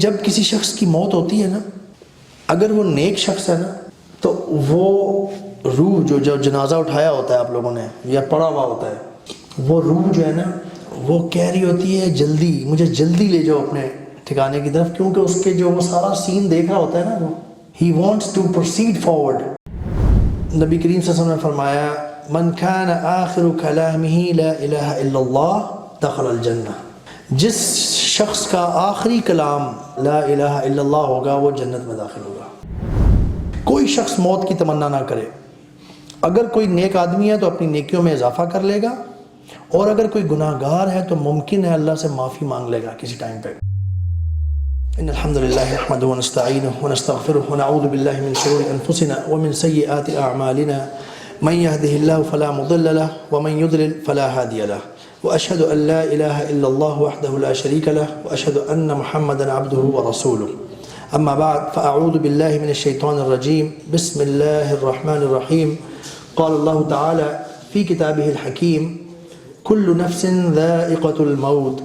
جب کسی شخص کی موت ہوتی ہے نا، اگر وہ نیک شخص ہے نا تو وہ روح جو جنازہ اٹھایا ہوتا ہے آپ لوگوں نے یا پڑا ہوا ہوتا ہے، وہ روح جو ہے نا وہ کہہ رہی ہوتی ہے جلدی مجھے جلدی لے جاؤ اپنے ٹھکانے کی طرف، کیونکہ اس کے جو وہ سارا سین دیکھ رہا ہوتا ہے نا، وہ ہی وانٹس ٹو پروسیڈ فارورڈ۔ نبی کریم صلی اللہ علیہ وسلم نے فرمایا من کان آخر کلامہ لا الہ الا اللہ دخل الجنہ، جس شخص کا آخری کلام لا الہ الا اللہ ہوگا وہ جنت میں داخل ہوگا۔ کوئی شخص موت کی تمنا نہ کرے، اگر کوئی نیک آدمی ہے تو اپنی نیکیوں میں اضافہ کر لے گا، اور اگر کوئی گناہ گار ہے تو ممکن ہے اللہ سے معافی مانگ لے گا کسی ٹائم پہ۔ ان الحمد للہ نحمده ونستعینه ونستغفره ونعوذ باللہ من شرور انفسنا ومن سیئات اعمالنا من يهده الله فلا مضل له ومن يضلل فلا هادي له واشهد ان لا اله الا الله وحده لا شريك له واشهد ان محمدا عبده ورسوله اما بعد فاعوذ باللہ من الشیطان الرجیم بسم اللہ الرحمن الرحیم قال اللہ تعالی فی کتابہ الحکیم كل نفس ذائقة الموت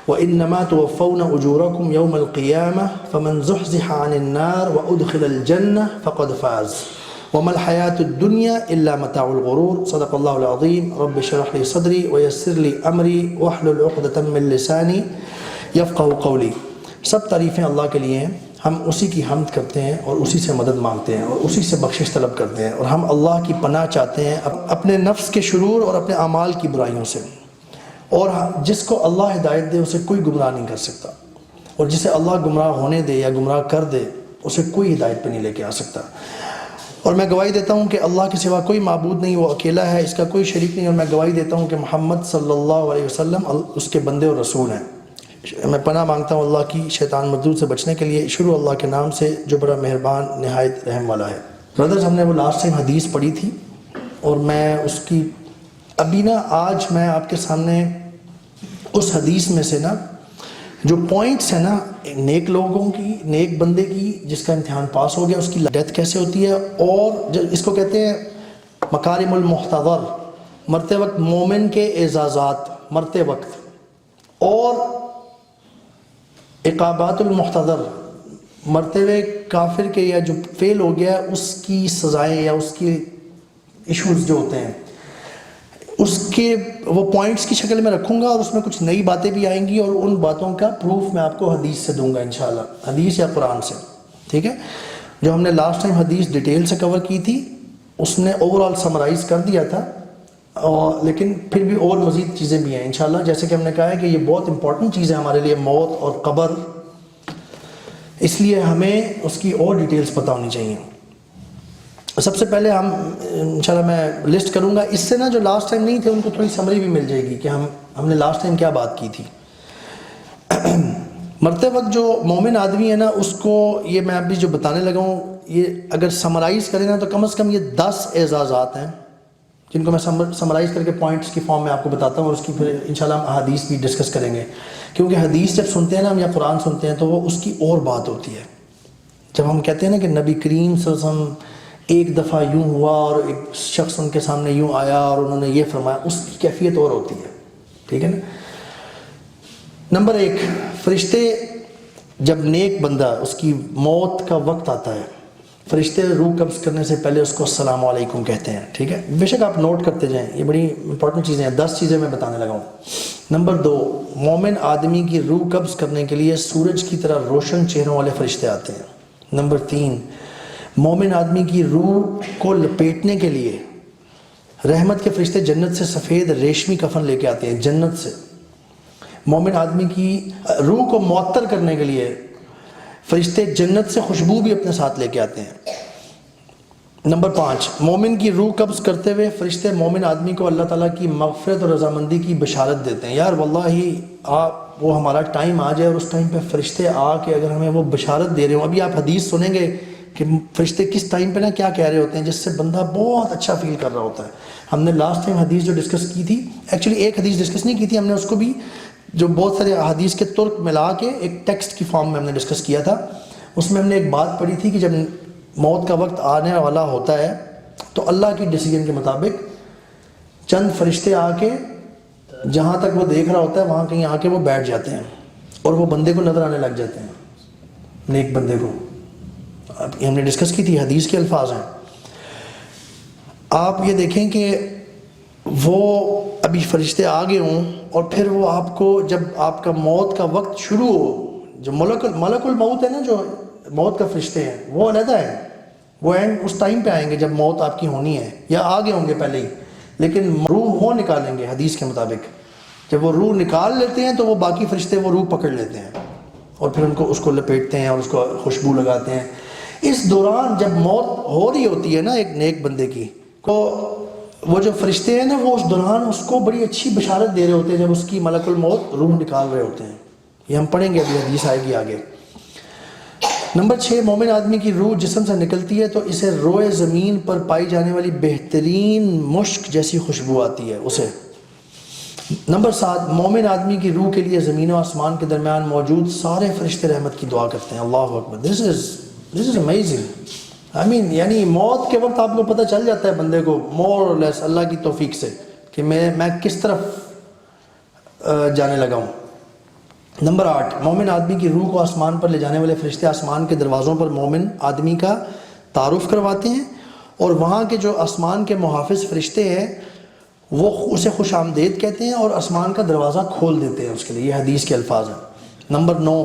وإنما توفون أجوركم يوم القيامة فمن زحزح عن النار وأدخل الجنة فقد فاز وما الحياة الدنيا إلا متاع الغرور صدق الله العظيم رب اشرح لي صدري ويسر لي أمري واحلل عقدة من لساني يفقهوا قولي۔ سب تعریفیں اللہ کے لیے ہیں، ہم اسی کی حمد کرتے ہیں اور اسی سے مدد مانگتے ہیں اور اسی سے بخشش طلب کرتے ہیں، اور ہم اللہ کی پناہ چاہتے ہیں اپنے نفس کے شرور اور اپنے اعمال کی برائیوں سے، اور جس کو اللہ ہدایت دے اسے کوئی گمراہ نہیں کر سکتا، اور جسے اللہ گمراہ ہونے دے یا گمراہ کر دے اسے کوئی ہدایت پہ نہیں لے کے آ سکتا۔ اور میں گواہی دیتا ہوں کہ اللہ کے سوا کوئی معبود نہیں، وہ اکیلا ہے، اس کا کوئی شریک نہیں، اور میں گواہی دیتا ہوں کہ محمد صلی اللہ علیہ وسلم اس کے بندے اور رسول ہیں۔ میں پناہ مانگتا ہوں اللہ کی شیطان مردود سے بچنے کے لیے، شروع اللہ کے نام سے جو بڑا مہربان نہایت رحم والا ہے۔ برادرز، ہم نے وہ لاسٹ ٹائم حدیث پڑھی تھی، اور میں اس کی ابھی نا آج میں آپ کے سامنے اس حدیث میں سے نا جو پوائنٹس ہیں نا نیک لوگوں کی، نیک بندے کی جس کا امتحان پاس ہو گیا اس کی ڈیتھ کیسے ہوتی ہے، اور اس کو کہتے ہیں مکارم المحتضر، مرتے وقت مومن کے اعزازات مرتے وقت، اور عقابات المحتضر، مرتے ہوئے کافر کے یا جو فیل ہو گیا اس کی سزائیں یا اس کی ایشوز جو ہوتے ہیں، اس کے وہ پوائنٹس کی شکل میں رکھوں گا، اور اس میں کچھ نئی باتیں بھی آئیں گی، اور ان باتوں کا پروف میں آپ کو حدیث سے دوں گا انشاءاللہ، حدیث یا قرآن سے، ٹھیک ہے۔ جو ہم نے لاسٹ ٹائم حدیث ڈیٹیل سے کور کی تھی اس نے اوور آل سمرائز کر دیا تھا، لیکن پھر بھی اور مزید چیزیں بھی ہیں انشاءاللہ، جیسے کہ ہم نے کہا ہے کہ یہ بہت امپورٹنٹ چیز ہے ہمارے لیے، موت اور قبر، اس لیے ہمیں اس کی اور ڈیٹیلز پتہ ہونی چاہیے۔ سب سے پہلے ہم انشاءاللہ میں لسٹ کروں گا، اس سے نا جو لاسٹ ٹائم نہیں تھے ان کو تھوڑی سمری بھی مل جائے گی کہ ہم نے لاسٹ ٹائم کیا بات کی تھی۔ مرتے وقت جو مومن آدمی ہے نا اس کو یہ میں ابھی جو بتانے لگا ہوں، یہ اگر سمرائز کریں نا تو کم از کم یہ 10 اعزازات ہیں جن کو میں سمرائز کر کے پوائنٹس کی فارم میں آپ کو بتاتا ہوں، اور اس کی پھر انشاءاللہ ہم حدیث بھی ڈسکس کریں گے، کیونکہ حدیث جب سنتے ہیں نا ہم یا قرآن سنتے ہیں تو وہ اس کی اور بات ہوتی ہے۔ جب ہم کہتے ہیں نا کہ نبی کریم صلی اللہ علیہ وسلم ایک دفعہ یوں ہوا اور ایک شخص ان کے سامنے یوں آیا اور انہوں نے یہ فرمایا، اس کی کیفیت اور ہوتی ہے، ٹھیک ہے نا۔ نمبر 1، فرشتے جب نیک بندہ اس کی موت کا وقت آتا ہے، فرشتے روح قبض کرنے سے پہلے اس کو السلام علیکم کہتے ہیں، ٹھیک ہے۔ بے شک آپ نوٹ کرتے جائیں، یہ بڑی امپورٹنٹ چیزیں ہیں، 10 چیزیں میں بتانے لگا ہوں۔ نمبر 2، مومن آدمی کی روح قبض کرنے کے لیے سورج کی طرح روشن چہروں والے فرشتے آتے ہیں۔ نمبر 3، مومن آدمی کی روح کو لپیٹنے کے لیے رحمت کے فرشتے جنت سے سفید ریشمی کفن لے کے آتے ہیں، جنت سے۔ مومن آدمی کی روح کو معطر کرنے کے لیے فرشتے جنت سے خوشبو بھی اپنے ساتھ لے کے آتے ہیں۔ نمبر 5، مومن کی روح قبض کرتے ہوئے فرشتے مومن آدمی کو اللہ تعالیٰ کی مغفرت اور رضامندی کی بشارت دیتے ہیں۔ یار واللہ وہ ہمارا ٹائم آ جائے اور اس ٹائم پہ فرشتے آ کے اگر ہمیں وہ بشارت دے رہے ہوں، ابھی آپ حدیث سنیں گے کہ فرشتے کس ٹائم پہ نا کیا کہہ رہے ہوتے ہیں، جس سے بندہ بہت اچھا فیل کر رہا ہوتا ہے۔ ہم نے لاسٹ ٹائم حدیث جو ڈسکس کی تھی، ایکچولی ایک حدیث ڈسکس نہیں کی تھی ہم نے، اس کو بھی جو بہت سارے حدیث کے ترک ملا کے ایک ٹیکسٹ کی فارم میں ہم نے ڈسکس کیا تھا۔ اس میں ہم نے ایک بات پڑھی تھی کہ جب موت کا وقت آنے والا ہوتا ہے تو اللہ کی ڈیسیجن کے مطابق چند فرشتے آ کے جہاں تک وہ دیکھ رہا ہوتا ہے وہاں کہیں آ کے وہ بیٹھ جاتے ہیں اور وہ بندے کو نظر آنے لگ جاتے ہیں، نیک بندے کو. ہم نے ڈسکس کی تھی، حدیث کے الفاظ ہیں. آپ یہ دیکھیں کہ وہ ابھی فرشتے آگے ہوں اور پھر وہ آپ کو جب آپ کا موت کا وقت شروع ہو، جو ملک الموت ہے نا، جو موت کا فرشتے ہیں وہ علیحدہ ہیں، وہ اینڈ اس ٹائم پہ آئیں گے جب موت آپ کی ہونی ہے، یا آگے ہوں گے پہلے ہی، لیکن روح وہ نکالیں گے. حدیث کے مطابق جب وہ روح نکال لیتے ہیں تو وہ باقی فرشتے وہ روح پکڑ لیتے ہیں اور پھر اس کو لپیٹتے ہیں اور اس کو خوشبو لگاتے ہیں. اس دوران جب موت ہو رہی ہوتی ہے نا ایک نیک بندے کی کو، وہ جو فرشتے ہیں نا وہ اس دوران اس کو بڑی اچھی بشارت دے رہے ہوتے ہیں جب اس کی ملک الموت روح نکال رہے ہوتے ہیں. یہ ہم پڑھیں گے، ابھی حدیث آئے گی آگے. نمبر 6، مومن آدمی کی روح جسم سے نکلتی ہے تو اسے روئے زمین پر پائی جانے والی بہترین مشک جیسی خوشبو آتی ہے اسے. نمبر 7، مومن آدمی کی روح کے لیے زمین و آسمان کے درمیان موجود سارے فرشتے رحمت کی دعا کرتے ہیں. اللہ اکبر. دس از امیزنگ. یعنی موت کے وقت آپ کو پتہ چل جاتا ہے بندے کو مور اور لیس اللہ کی توفیق سے کہ میں کس طرف جانے لگا ہوں. نمبر 8، مومن آدمی کی روح کو آسمان پر لے جانے والے فرشتے آسمان کے دروازوں پر مومن آدمی کا تعارف کرواتے ہیں اور وہاں کے جو آسمان کے محافظ فرشتے ہیں وہ اسے خوش آمدید کہتے ہیں اور آسمان کا دروازہ کھول دیتے ہیں اس کے لیے. یہ حدیث کے الفاظ ہیں. نمبر 9،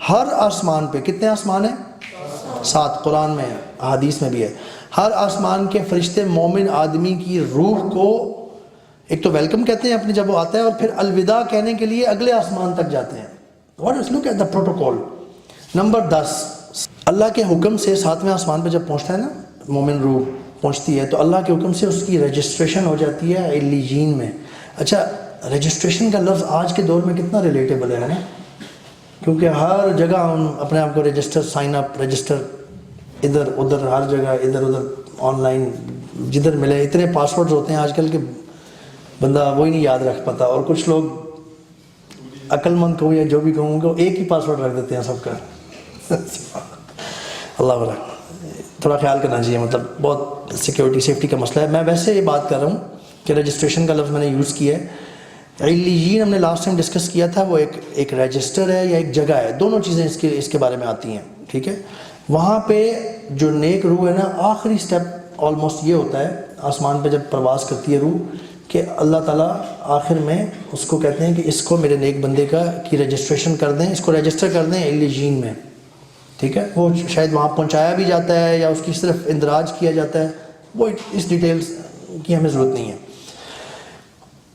ہر آسمان پہ کتنے آسمان ہیں؟ 7. قرآن میں ہے، حدیث میں بھی ہے. ہر آسمان کے فرشتے مومن آدمی کی روح کو ایک تو ویلکم کہتے ہیں اپنے جب وہ آتا ہے، اور پھر الوداع کہنے کے لیے اگلے آسمان تک جاتے ہیں. What is look at the protocol. Number 10، اللہ کے حکم سے 7ویں آسمان پہ جب پہنچتا ہے نا مومن روح پہنچتی ہے تو اللہ کے حکم سے اس کی رجسٹریشن ہو جاتی ہے علیین میں. اچھا، رجسٹریشن کا لفظ آج کے دور میں کتنا ریلیٹیبل ہے نا، کیونکہ ہر جگہ ہم اپنے آپ کو رجسٹر، سائن اپ، رجسٹر، ادھر ادھر ہر جگہ ادھر ادھر آن لائن جدھر ملے. اتنے پاسورڈز ہوتے ہیں آج کل کہ بندہ وہی نہیں یاد رکھ پاتا، اور کچھ لوگ عقل مند کہوں یا جو بھی کہوں گا ایک ہی پاسورڈ رکھ دیتے ہیں سب کا. اللہ تعالیٰ تھوڑا خیال کرنا چاہیے، مطلب بہت سیکیورٹی سیفٹی کا مسئلہ ہے. میں ویسے یہ بات کر رہا ہوں کہ رجسٹریشن کا لفظ میں نے یوز کیا ہے. علیین ہم نے لاسٹ ٹائم ڈسکس کیا تھا، وہ ایک رجسٹر ہے یا ایک جگہ ہے، دونوں چیزیں اس کے بارے میں آتی ہیں. ٹھیک ہے، وہاں پہ جو نیک روح ہے نا، آخری سٹیپ آلموسٹ یہ ہوتا ہے آسمان پہ جب پرواز کرتی ہے روح کہ اللہ تعالیٰ آخر میں اس کو کہتے ہیں کہ اس کو میرے نیک بندے کی رجسٹریشن کر دیں، اس کو رجسٹر کر دیں علیین میں. ٹھیک ہے، وہ شاید وہاں پہنچایا بھی جاتا ہے یا اس کی صرف اندراج کیا جاتا ہے، وہ اس ڈیٹیلز کی ہمیں ضرورت نہیں ہے.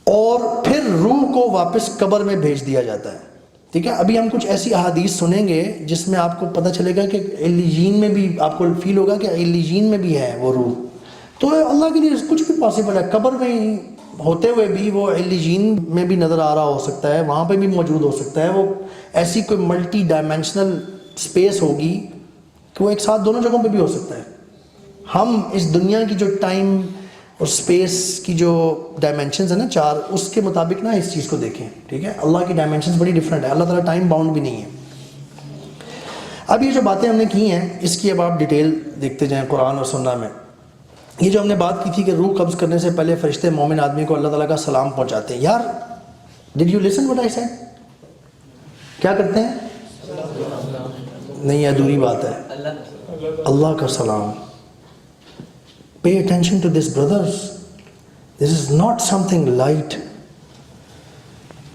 اور پھر روح کو واپس قبر میں بھیج دیا جاتا ہے. ٹھیک ہے، ابھی ہم کچھ ایسی احادیث سنیں گے جس میں آپ کو پتہ چلے گا کہ علیین میں بھی آپ کو فیل ہوگا کہ علیین میں بھی ہے وہ روح. تو اللہ کے لیے کچھ بھی پاسبل ہے. قبر میں ہوتے ہوئے بھی وہ علیین میں بھی نظر آ رہا ہو سکتا ہے، وہاں پہ بھی موجود ہو سکتا ہے. وہ ایسی کوئی ملٹی ڈائمینشنل اسپیس ہوگی کہ وہ ایک ساتھ دونوں جگہوں پہ بھی ہو سکتا ہے. ہم اس دنیا کی جو ٹائم اور اسپیس کی جو ڈائمینشنز ہیں نا 4، اس کے مطابق نا اس چیز کو دیکھیں. ٹھیک ہے، اللہ کی ڈائمینشنز بڑی ڈفرینٹ ہے. اللہ تعالیٰ ٹائم باؤنڈ بھی نہیں ہے. اب یہ جو باتیں ہم نے کی ہیں اس کی اب آپ ڈیٹیل دیکھتے جائیں قرآن اور سنہ میں. یہ جو ہم نے بات کی تھی کہ روح قبض کرنے سے پہلے فرشتے مومن آدمی کو اللہ تعالیٰ کا سلام پہنچاتے ہیں. یار did you listen what I said? کیا کرتے ہیں؟ نہیں، ادھوری بات ہے. اللہ کا سلام. Pay attention to this, brothers. This is not something light.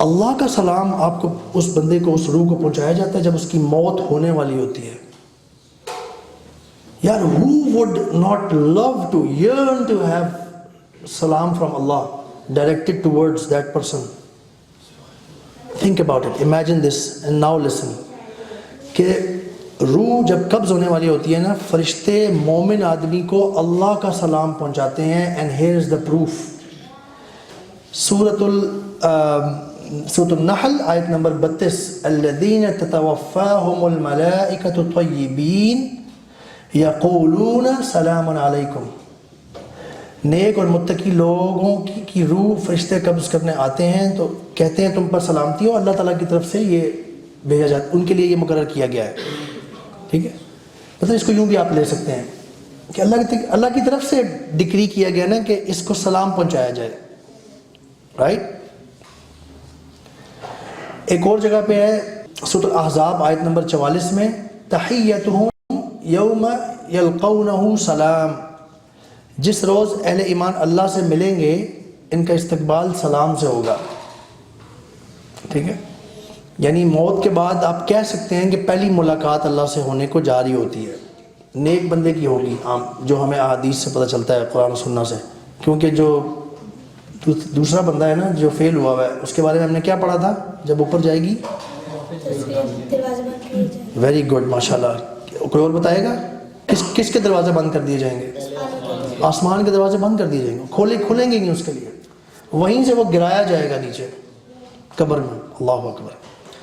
اللہ کا سلام آپ کو اس بندے کو، اس روح کو پہنچایا جاتا ہے جب اس کی موت ہونے والی ہوتی ہے. یار who would not love to yearn to have salam from Allah directed towards that person? Think about it. Imagine this and now listen. کہ روح جب قبض ہونے والی ہوتی ہے نا، فرشتے مومن آدمی کو اللہ کا سلام پہنچاتے ہیں. And here is the proof. سورۃ النحل آیت نمبر 32، الذین تتوفاہم الملائکۃ طیبین یقولون سلام علیکم. نیک اور متقی لوگوں کی روح فرشتے قبض کرنے آتے ہیں تو کہتے ہیں تم پر سلامتی ہو. اللہ تعالیٰ کی طرف سے یہ بھیجا جاتا، ان کے لیے یہ مقرر کیا گیا ہے. ٹھیک ہے، مطلب اس کو یوں بھی آپ لے سکتے ہیں کہ اللہ کی طرف سے ڈکری کیا گیا نا کہ اس کو سلام پہنچایا جائے. رائٹ. ایک اور جگہ پہ ہے سورۃ الاحزاب آیت نمبر 44 میں، تحیتہم یوم یلقونہ سلام، جس روز اہل ایمان اللہ سے ملیں گے ان کا استقبال سلام سے ہوگا. ٹھیک ہے، یعنی موت کے بعد آپ کہہ سکتے ہیں کہ پہلی ملاقات اللہ سے ہونے کو جاری ہوتی ہے، نیک بندے کی ہوگی، جو ہمیں احادیث سے پتہ چلتا ہے، قرآن و سنہ سے. کیونکہ جو دوسرا بندہ ہے نا جو فیل ہوا ہے، اس کے بارے میں ہم نے کیا پڑھا تھا؟ جب اوپر جائے گی ویری گڈ، ماشاء اللہ. کوئی اور بتائے گا کس کے دروازے بند کر دیے جائیں گے؟ آسمان کے دروازے بند کر دیے جائیں گے، کھلیں گے نہیں اس کے لیے، وہیں سے وہ گرایا جائے گا نیچے قبر میں. اللہ اکبر.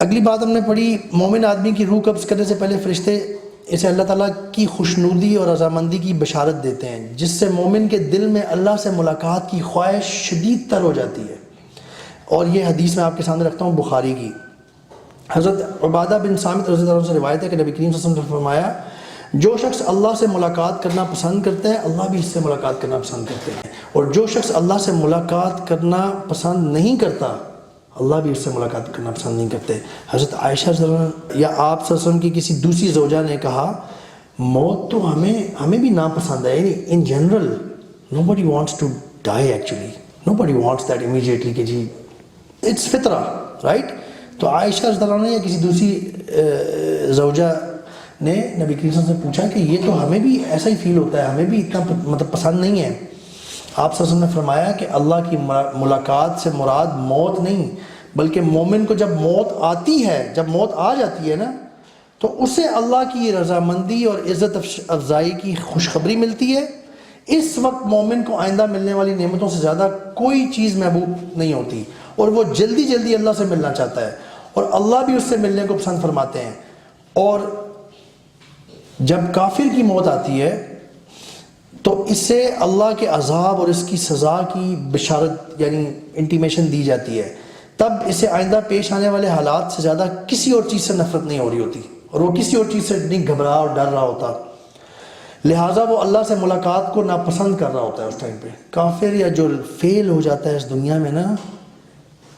اگلی بات ہم نے پڑھی، مومن آدمی کی روح قبض کرنے سے پہلے فرشتے اسے اللہ تعالیٰ کی خوشنودی اور رضامندی کی بشارت دیتے ہیں، جس سے مومن کے دل میں اللہ سے ملاقات کی خواہش شدید تر ہو جاتی ہے. اور یہ حدیث میں آپ کے سامنے رکھتا ہوں بخاری کی. حضرت عبادہ بن صامت رضی اللہ عنہ سے روایت ہے کہ نبی کریم صلی اللہ علیہ وسلم نے فرمایا، جو شخص اللہ سے ملاقات کرنا پسند کرتا ہے اللہ بھی اس سے ملاقات کرنا پسند کرتے ہیں، اور جو شخص اللہ سے ملاقات کرنا پسند نہیں کرتا اللہ بھی اس سے ملاقات کرنا پسند نہیں کرتے. حضرت عائشہ صلی اللہ علیہ وسلم یا آپ صلی اللہ علیہ وسلم کی کسی دوسری زوجہ نے کہا، موت تو ہمیں بھی ناپسند ہے، یعنی in general nobody wants to die, actually nobody wants that immediately کہ جی اٹس فطرہ، رائٹ. تو عائشہ رضی اللہ عنہ یا کسی دوسری زوجہ نے نبی کریم صلی اللہ علیہ وسلم سے پوچھا کہ یہ تو ہمیں بھی ایسا ہی فیل ہوتا ہے، ہمیں بھی اتنا پسند نہیں ہے. آپ صلی اللہ علیہ وسلم نے فرمایا کہ اللہ کی ملاقات سے مراد موت نہیں، بلکہ مومن کو جب موت آتی ہے، جب موت آ جاتی ہے نا، تو اسے اللہ کی رضامندی اور عزت افزائی کی خوشخبری ملتی ہے. اس وقت مومن کو آئندہ ملنے والی نعمتوں سے زیادہ کوئی چیز محبوب نہیں ہوتی، اور وہ جلدی جلدی اللہ سے ملنا چاہتا ہے، اور اللہ بھی اس سے ملنے کو پسند فرماتے ہیں. اور جب کافر کی موت آتی ہے تو اس سے اللہ کے عذاب اور اس کی سزا کی بشارت یعنی انٹیمیشن دی جاتی ہے. تب اسے آئندہ پیش آنے والے حالات سے زیادہ کسی اور چیز سے نفرت نہیں ہو رہی ہوتی، اور وہ کسی اور چیز سے نہیں گھبرا اور ڈر رہا ہوتا. لہٰذا وہ اللہ سے ملاقات کو ناپسند کر رہا ہوتا ہے اس ٹائم پہ. کافر یا جو فیل ہو جاتا ہے اس دنیا میں نا،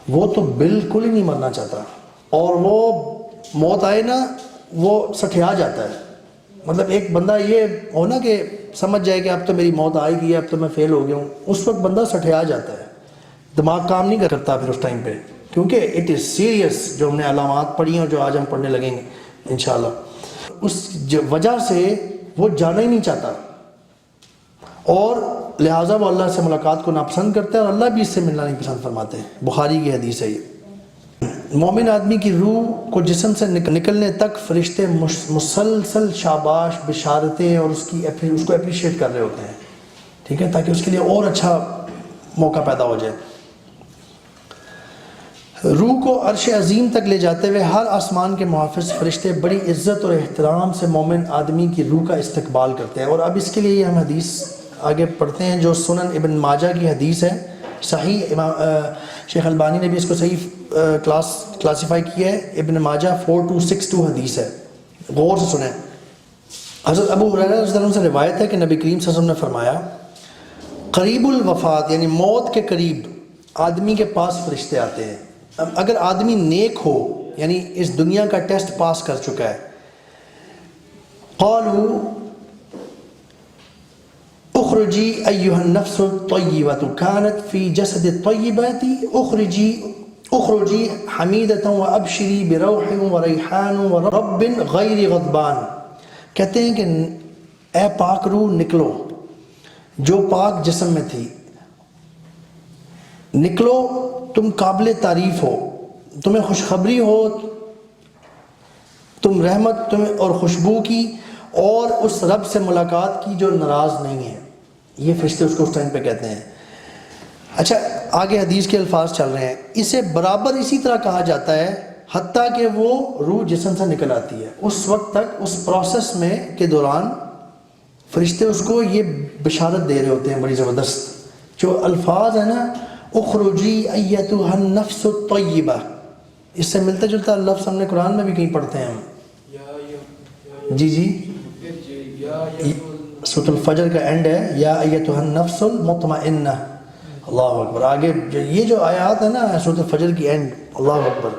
وہ تو بالکل ہی نہیں مرنا چاہتا، اور وہ موت آئے نا وہ سٹھیا جاتا ہے. مطلب ایک بندہ یہ ہو نا کہ سمجھ جائے کہ اب تو میری موت آئے گی، اب تو میں فیل ہو گیا ہوں، اس وقت بندہ سٹھیا جاتا ہے، دماغ کام نہیں کرتا پھر اس ٹائم پہ، کیونکہ اٹ از سیریس. جو ہم نے علامات پڑھی ہیں اور جو آج ہم پڑھنے لگیں گے انشاءاللہ، اس وجہ سے وہ جانا ہی نہیں چاہتا، اور لہٰذا وہ اللہ سے ملاقات کو ناپسند کرتا ہے، اور اللہ بھی اس سے ملنا نہیں پسند فرماتے. بخاری کی حدیث ہے یہ. مومن آدمی کی روح کو جسم سے نکلنے تک فرشتے مسلسل شاباش، بشارتیں اور اس کو اپریشیٹ کر رہے ہوتے ہیں، ٹھیک ہے، تاکہ اس کے لیے اور اچھا موقع پیدا ہو جائے. روح کو عرش عظیم تک لے جاتے ہوئے ہر آسمان کے محافظ فرشتے بڑی عزت اور احترام سے مومن آدمی کی روح کا استقبال کرتے ہیں. اور اب اس کے لیے یہ ہم حدیث آگے پڑھتے ہیں جو سنن ابن ماجہ کی حدیث ہے. صحیح امام شیخ البانی نے بھی اس کو صحیح کلاسیفائی کیا ہے. ابن ماجہ 4262 حدیث ہے، غور سے سنیں. حضرت ابو ہریرہ رضی اللہ عنہ سے روایت ہے کہ نبی کریم صلی اللہ علیہ وسلم نے فرمایا، قریب الوفات یعنی موت کے قریب آدمی کے پاس فرشتے آتے ہیں. اگر آدمی نیک ہو یعنی اس دنیا کا ٹیسٹ پاس کر چکا ہے، قالوا اخرجی ایہا النفس الطیبۃ کانت فی جسد الطیبات اخرجی حمیدۃ وابشری بروح وریحان ورب غیر غضبان. کہتے ہیں کہ اے پاک روح نکلو جو پاک جسم میں تھی، نکلو، تم قابل تعریف ہو، تمہیں خوشخبری ہو، تم رحمت اور خوشبو کی اور اس رب سے ملاقات کی جو ناراض نہیں ہے. یہ فرشتے اس کو اس ٹائم پہ کہتے ہیں. اچھا آگے حدیث کے الفاظ چل رہے ہیں. اسے برابر اسی طرح کہا جاتا ہے حتیٰ کہ وہ روح جسم سے نکل آتی ہے. اس وقت تک اس پروسیس میں کے دوران فرشتے اس کو یہ بشارت دے رہے ہوتے ہیں بڑی زبردست. جو الفاظ ہیں نا، اخرجی ایتها النفس الطیبہ، اس سے ملتا جلتا لفظ ہم نے قرآن میں بھی کہیں پڑھتے ہیں ہم. جی سورۃ الفجر کا اینڈ ہے، یا ایتها النفس المطمئنہ. اللہ اکبر. آگے یہ جو آیات ہے نا سورۃ الفجر کی اینڈ، اللہ اکبر.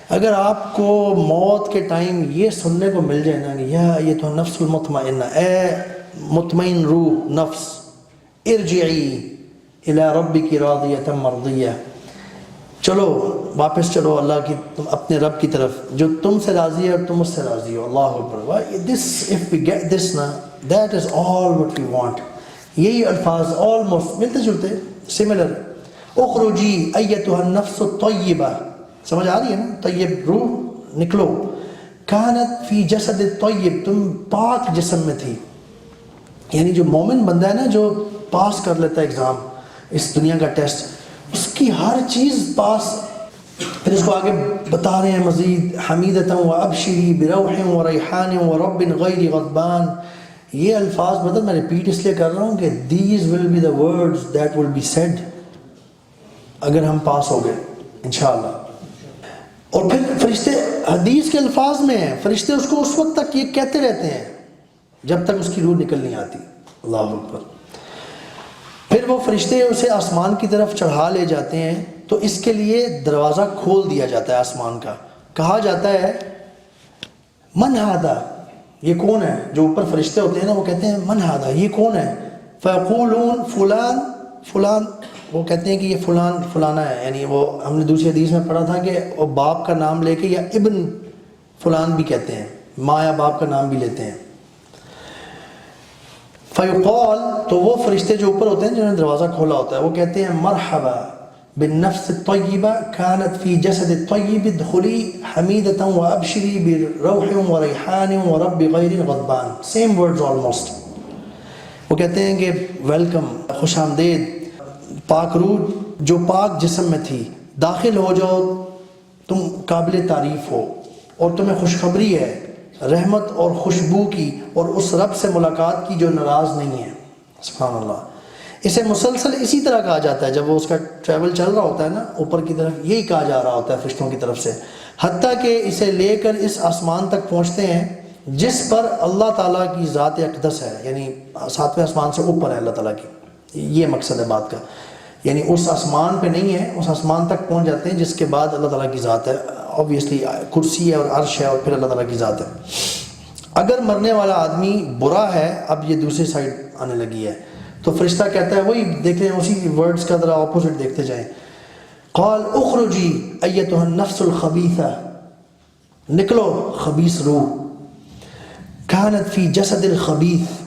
اگر آپ کو موت کے ٹائم یہ سننے کو مل جائے نا کہ یا یہ تو نفس المطمئنہ، اے مطمئن روح نفس، ارجعی الی ربک راضیۃ مرضیہ، چلو واپس چلو اللہ کی اپنے رب کی طرف جو تم سے راضی ہے اور تم اس سے راضی ہو. اللہ اکبر. دس اف وی گیٹ دس نا that is all what we want. یہی الفاظ آلموسٹ ملتے جلتے سملر. اخرجی ایتھا النفس الطیبہ، سمجھ آ رہی ہے نا؟ طیب روح نکلو. کانت فی جسد الطیب، تم پاک جسم میں تھی. یعنی جو مومن بندہ ہے نا، جو پاس کر لیتا ہے ایگزام، اس دنیا کا ٹیسٹ، اس کی ہر چیز پاس. پھر اس کو آگے بتا رہے ہیں مزید، حمیدۃ وابشری بروح وریحان ورب غیر غضبان. یہ الفاظ بدل میں ریپیٹ اس لیے کر رہا ہوں کہ these will be the words that will be said اگر ہم پاس ہو گئے انشاءاللہ. اور پھر فرشتے حدیث کے الفاظ میں ہیں، فرشتے اس کو اس وقت تک یہ کہتے رہتے ہیں جب تک اس کی روح نکل نہیں آتی. اللہ اکبر. پھر وہ فرشتے اسے آسمان کی طرف چڑھا لے جاتے ہیں تو اس کے لیے دروازہ کھول دیا جاتا ہے آسمان کا. کہا جاتا ہے من ھذا، یہ کون ہے؟ جو اوپر فرشتے ہوتے ہیں نا وہ کہتے ہیں من ھذا، یہ کون ہے؟ فیقولون فلان فلان، وہ کہتے ہیں کہ یہ فلان فلانا ہے. یعنی وہ ہم نے دوسری حدیث میں پڑھا تھا کہ وہ باپ کا نام لے کے، یا ابن فلان بھی کہتے ہیں، ماں یا باپ کا نام بھی لیتے ہیں. فیقال، تو وہ فرشتے جو اوپر ہوتے ہیں جنہوں نے دروازہ کھولا ہوتا ہے وہ کہتے ہیں مرحبا بالنفس الطیبہ کانت فی جسد الطیب ادخلی حمیدۃ وابشری بروح وریحان ورب غیر غضبان. Same words almost. وہ کہتے ہیں کہ ویلکم، خوش آمدید پاک روح جو پاک جسم میں تھی، داخل ہو جاؤ، تم قابل تعریف ہو اور تمہیں خوشخبری ہے رحمت اور خوشبو کی اور اس رب سے ملاقات کی جو ناراض نہیں ہے. سبحان اللہ. اسے مسلسل اسی طرح کہا جاتا ہے جب وہ اس کا ٹریول چل رہا ہوتا ہے نا اوپر کی طرف، یہی کہا جا رہا ہوتا ہے فرشتوں کی طرف سے، حتیٰ کہ اسے لے کر اس آسمان تک پہنچتے ہیں جس پر اللہ تعالیٰ کی ذات اقدس ہے. یعنی ساتویں آسمان سے اوپر ہے اللہ تعالیٰ کی، یہ مقصد ہے بات کا. یعنی اس آسمان پہ نہیں ہے، اس آسمان تک پہنچ جاتے ہیں جس کے بعد اللہ تعالیٰ کی ذات ہے. اوبویسلی کرسی ہے اور عرش ہے اور پھر اللہ تعالیٰ کی ذات ہے. اگر مرنے والا آدمی برا ہے، اب یہ دوسری سائڈ آنے لگی ہے، تو فرشتہ کہتا ہے، وہی دیکھ لیں اسی ورڈز کا ذرا اپوزٹ دیکھتے جائیں. قال اخرجی ایتھا النفس الخبیثہ، نکلو خبیث روح. کانت فی جسد الخبیث،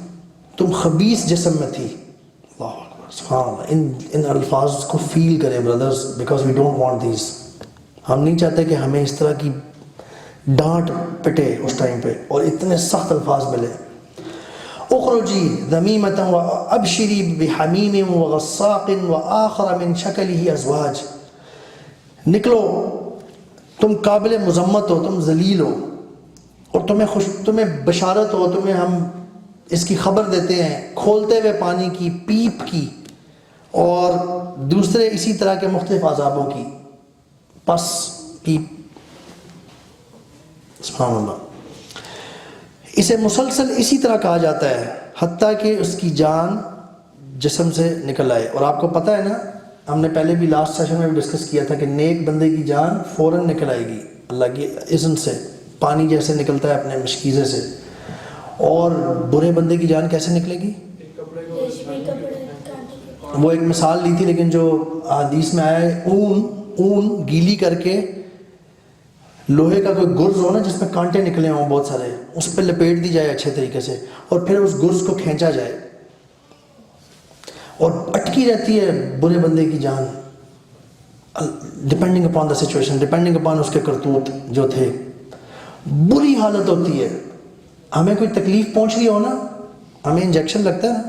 تم خبیث جسم میں تھی. اللہ اکبر سبحان اللہ. ان الفاظ کو فیل کریں brothers, because we don't want these. ہم نہیں چاہتے کہ ہمیں اس طرح کی ڈانٹ پٹے اس ٹائم پہ اور اتنے سخت الفاظ ملے. اخرجی ذمیمۃ وابشری بحمیم وغساق وآخر من شکلہ ازواج. نکلو، تم قابل مذمت ہو، تم ذلیل ہو، اور تمہیں بشارت ہو، تمہیں ہم اس کی خبر دیتے ہیں کھولتے ہوئے پانی کی، پیپ کی اور دوسرے اسی طرح کے مختلف عذابوں کی، پس پیپ. سبحان اللہ. اسے مسلسل اسی طرح کہا جاتا ہے حتیٰ کہ اس کی جان جسم سے نکل آئے. اور آپ کو پتہ ہے نا، ہم نے پہلے بھی لاسٹ سیشن میں بھی ڈسکس کیا تھا کہ نیک بندے کی جان فوراً نکل آئے گی اللہ کی اذن سے، پانی جیسے نکلتا ہے اپنے مشکیزے سے. اور برے بندے کی جان کیسے نکلے گی؟ وہ ایک مثال لی تھی، لیکن جو حدیث میں آیا ہے، اون گیلی کر کے لوہے کا کوئی گرز ہو نا جس میں کانٹے نکلے ہوں بہت سارے، اس پہ لپیٹ دی جائے اچھے طریقے سے اور پھر اس گرز کو کھینچا جائے اور اٹکی رہتی ہے برے بندے کی جان، depending upon the situation, depending upon اس کے کرتوت جو تھے. بری حالت ہوتی ہے. ہمیں کوئی تکلیف پہنچ رہی ہو نا، ہمیں انجیکشن لگتا ہے نا،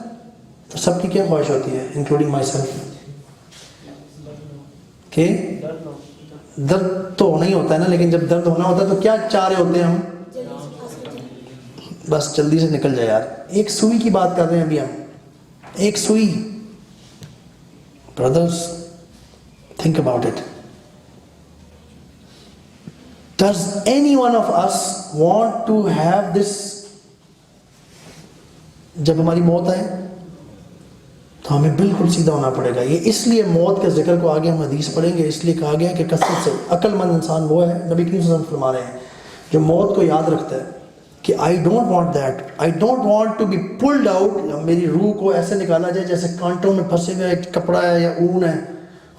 تو سب کی کیا خواہش ہوتی ہے انکلوڈنگ مائی سیلف کہ درد تو ہونا ہی ہوتا ہے نا، لیکن جب درد ہونا ہوتا ہے تو کیا چاہ رہے ہوتے ہیں ہم؟ بس جلدی سے نکل جائے یار. ایک سوئی کی بات کر رہے ہیں ابھی ہم، ایک سوئی. Brothers think about it. Does any one of us want to have this؟ جب ہماری موت آئے تو ہمیں بالکل سیدھا ہونا پڑے گا. یہ اس لیے موت کے ذکر کو آگے ہم حدیث پڑھیں گے, اس لیے کہا گیا کہ کثرت سے عقل مند انسان وہ ہے, نبی کریم صلی اللہ علیہ وسلم فرما رہے ہیں, جو موت کو یاد رکھتا ہے کہ I don't want that, I don't want to be pulled out, میری روح کو ایسے نکالا جائے جیسے کانٹوں میں پھنسے ہوئے ایک کپڑا ہے یا اون ہے,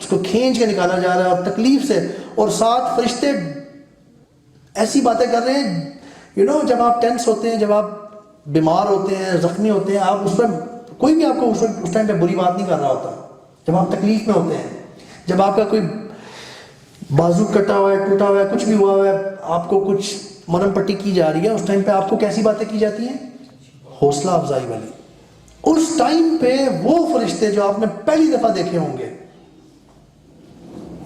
اس کو کھینچ کے نکالا جا رہا ہے اور تکلیف سے, اور ساتھ فرشتے ایسی باتیں کر رہے ہیں. جب آپ ٹینس ہوتے ہیں, جب آپ بیمار ہوتے ہیں, زخمی ہوتے ہیں, آپ اس پر کوئی بھی آپ کو اس ٹائم پہ بری بات نہیں کر رہا ہوتا. جب آپ تکلیف میں ہوتے ہیں, جب آپ کا کوئی بازو کٹا ہوا ہے, ٹوٹا ہوا ہے, کچھ بھی ہوا ہے, آپ کو کچھ مرم پٹی کی جا رہی ہے, اس ٹائم پہ آپ کو کیسی باتیں کی جاتی ہیں؟ حوصلہ افزائی والی. اس ٹائم پہ وہ فرشتے جو آپ نے پہلی دفعہ دیکھے ہوں گے,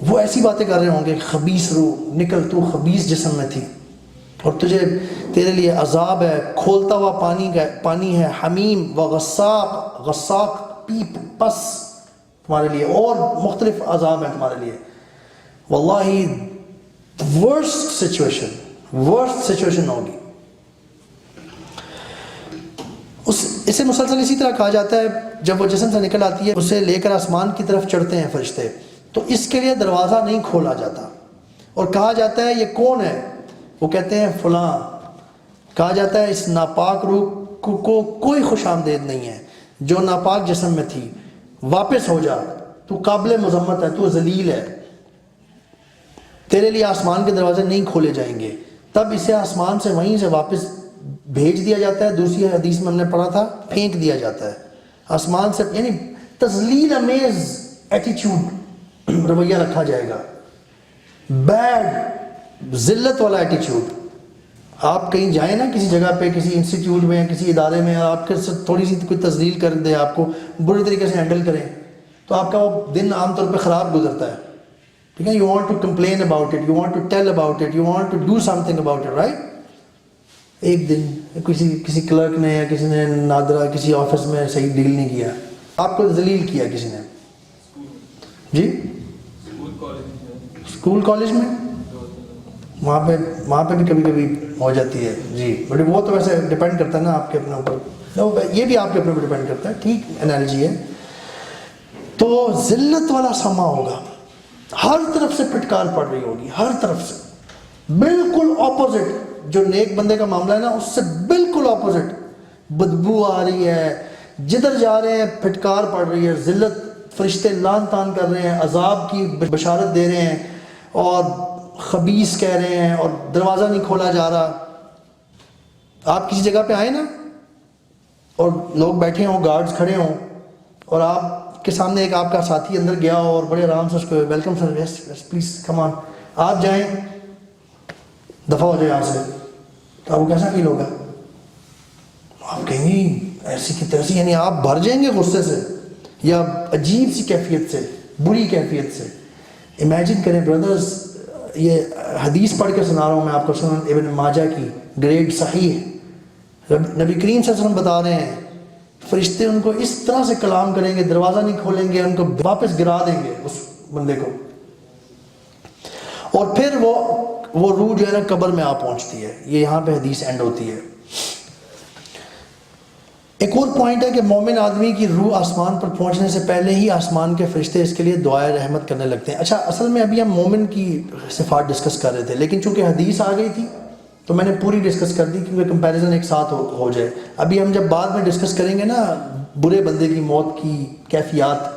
وہ ایسی باتیں کر رہے ہوں گے, خبیث روح نکل, تو خبیث جسم میں تھی, اور تیرے لیے عذاب ہے, کھولتا ہوا پانی ہے, حمیم و غساق پیپ پس تمہارے لیے, اور مختلف عذاب ہیں تمہارے لیے. واللہ ورسٹ سچویشن ہوگی. اسے مسلسل اسی طرح کہا جاتا ہے, جب وہ جسم سے نکل آتی ہے اسے لے کر آسمان کی طرف چڑھتے ہیں فرشتے, تو اس کے لیے دروازہ نہیں کھولا جاتا, اور کہا جاتا ہے یہ کون ہے, وہ کہتے ہیں فلاں. کہا جاتا ہے اس ناپاک روح کو کوئی خوش آمدید نہیں ہے جو ناپاک جسم میں تھی, واپس ہو جا, تو قابل مذمت ہے, تو ذلیل ہے, تیرے لیے آسمان کے دروازے نہیں کھولے جائیں گے. تب اسے آسمان سے وہیں سے واپس بھیج دیا جاتا ہے. دوسری حدیث میں ہم نے پڑھا تھا, پھینک دیا جاتا ہے آسمان سے, یعنی تذلیل امیز ایٹیچیوڈ رویہ رکھا جائے گا, بیڈ ذلت والا ایٹیچیوڈ. آپ کہیں جائیں نا کسی جگہ پہ, کسی انسٹیٹیوٹ میں, کسی ادارے میں, آپ کے ساتھ تھوڑی سی کوئی تذلیل کر دے, آپ کو بری طریقے سے ہینڈل کریں, تو آپ کا وہ دن عام طور پہ خراب گزرتا ہے. ٹھیک ہے, you want to complain about it, you want to tell about it, you want to do something about it, right. ایک دن کسی کلرک نے یا کسی نے نادرا کسی آفس میں صحیح ڈیل نہیں کیا, آپ کو ذلیل کیا کسی نے, جی اسکول کالج میں, وہاں پہ بھی کبھی کبھی ہو جاتی ہے جی, بٹ وہ تو ویسے ڈپینڈ کرتا ہے نا آپ کے اپنے اوپر, یہ بھی آپ کے اپنے اوپر ڈپینڈ کرتا ہے. ٹھیک انالوجی ہے. تو ذلت والا سما ہوگا, ہر طرف سے پٹکار پڑ رہی ہوگی, ہر طرف سے, بالکل اپوزٹ. جو نیک بندے کا معاملہ ہے نا, اس سے بالکل اپوزٹ, بدبو آ رہی ہے, جدھر جا رہے ہیں پھٹکار پڑ رہی ہے, ذلت, فرشتے لان تان کر رہے ہیں, عذاب کی بشارت دے رہے ہیں, اور خبیث کہہ رہے ہیں, اور دروازہ نہیں کھولا جا رہا. آپ کسی جگہ پہ آئے نا, اور لوگ بیٹھے ہوں, گارڈز کھڑے ہوں, اور آپ کے سامنے ایک آپ کا ساتھی اندر گیا ہو, اور بڑے آرام سے اس کو welcome sir, yes please come آن, آپ جائیں, دفعہ ہو جائے یہاں سے, تو آپ کو کیسا فیل ہوگا؟ آپ کہیں گے ایسی کی تیسی, یعنی آپ بھر جائیں گے غصے سے, یا عجیب سی کیفیت سے, بری کیفیت سے. امیجن کریں بردرز, یہ حدیث پڑھ کے سنا رہا ہوں میں آپ کو, سنن ابن ماجہ کی, گریڈ صحیح ہے. نبی کریم صلی اللہ علیہ وسلم بتا رہے ہیں, فرشتے ان کو اس طرح سے کلام کریں گے, دروازہ نہیں کھولیں گے, ان کو واپس گرا دیں گے اس بندے کو, اور پھر وہ روح جو ہے نا قبر میں آ پہنچتی ہے. یہ یہاں پہ حدیث اینڈ ہوتی ہے. ایک اور پوائنٹ ہے کہ مومن آدمی کی روح آسمان پر پہنچنے سے پہلے ہی آسمان کے فرشتے اس کے لیے دعائے رحمت کرنے لگتے ہیں. اچھا, اصل میں ابھی ہم مومن کی صفات ڈسکس کر رہے تھے, لیکن چونکہ حدیث آ گئی تھی تو میں نے پوری ڈسکس کر دی, کیونکہ کمپیریزن ایک ساتھ ہو جائے. ابھی ہم جب بعد میں ڈسکس کریں گے نا برے بندے کی موت کی کیفیات,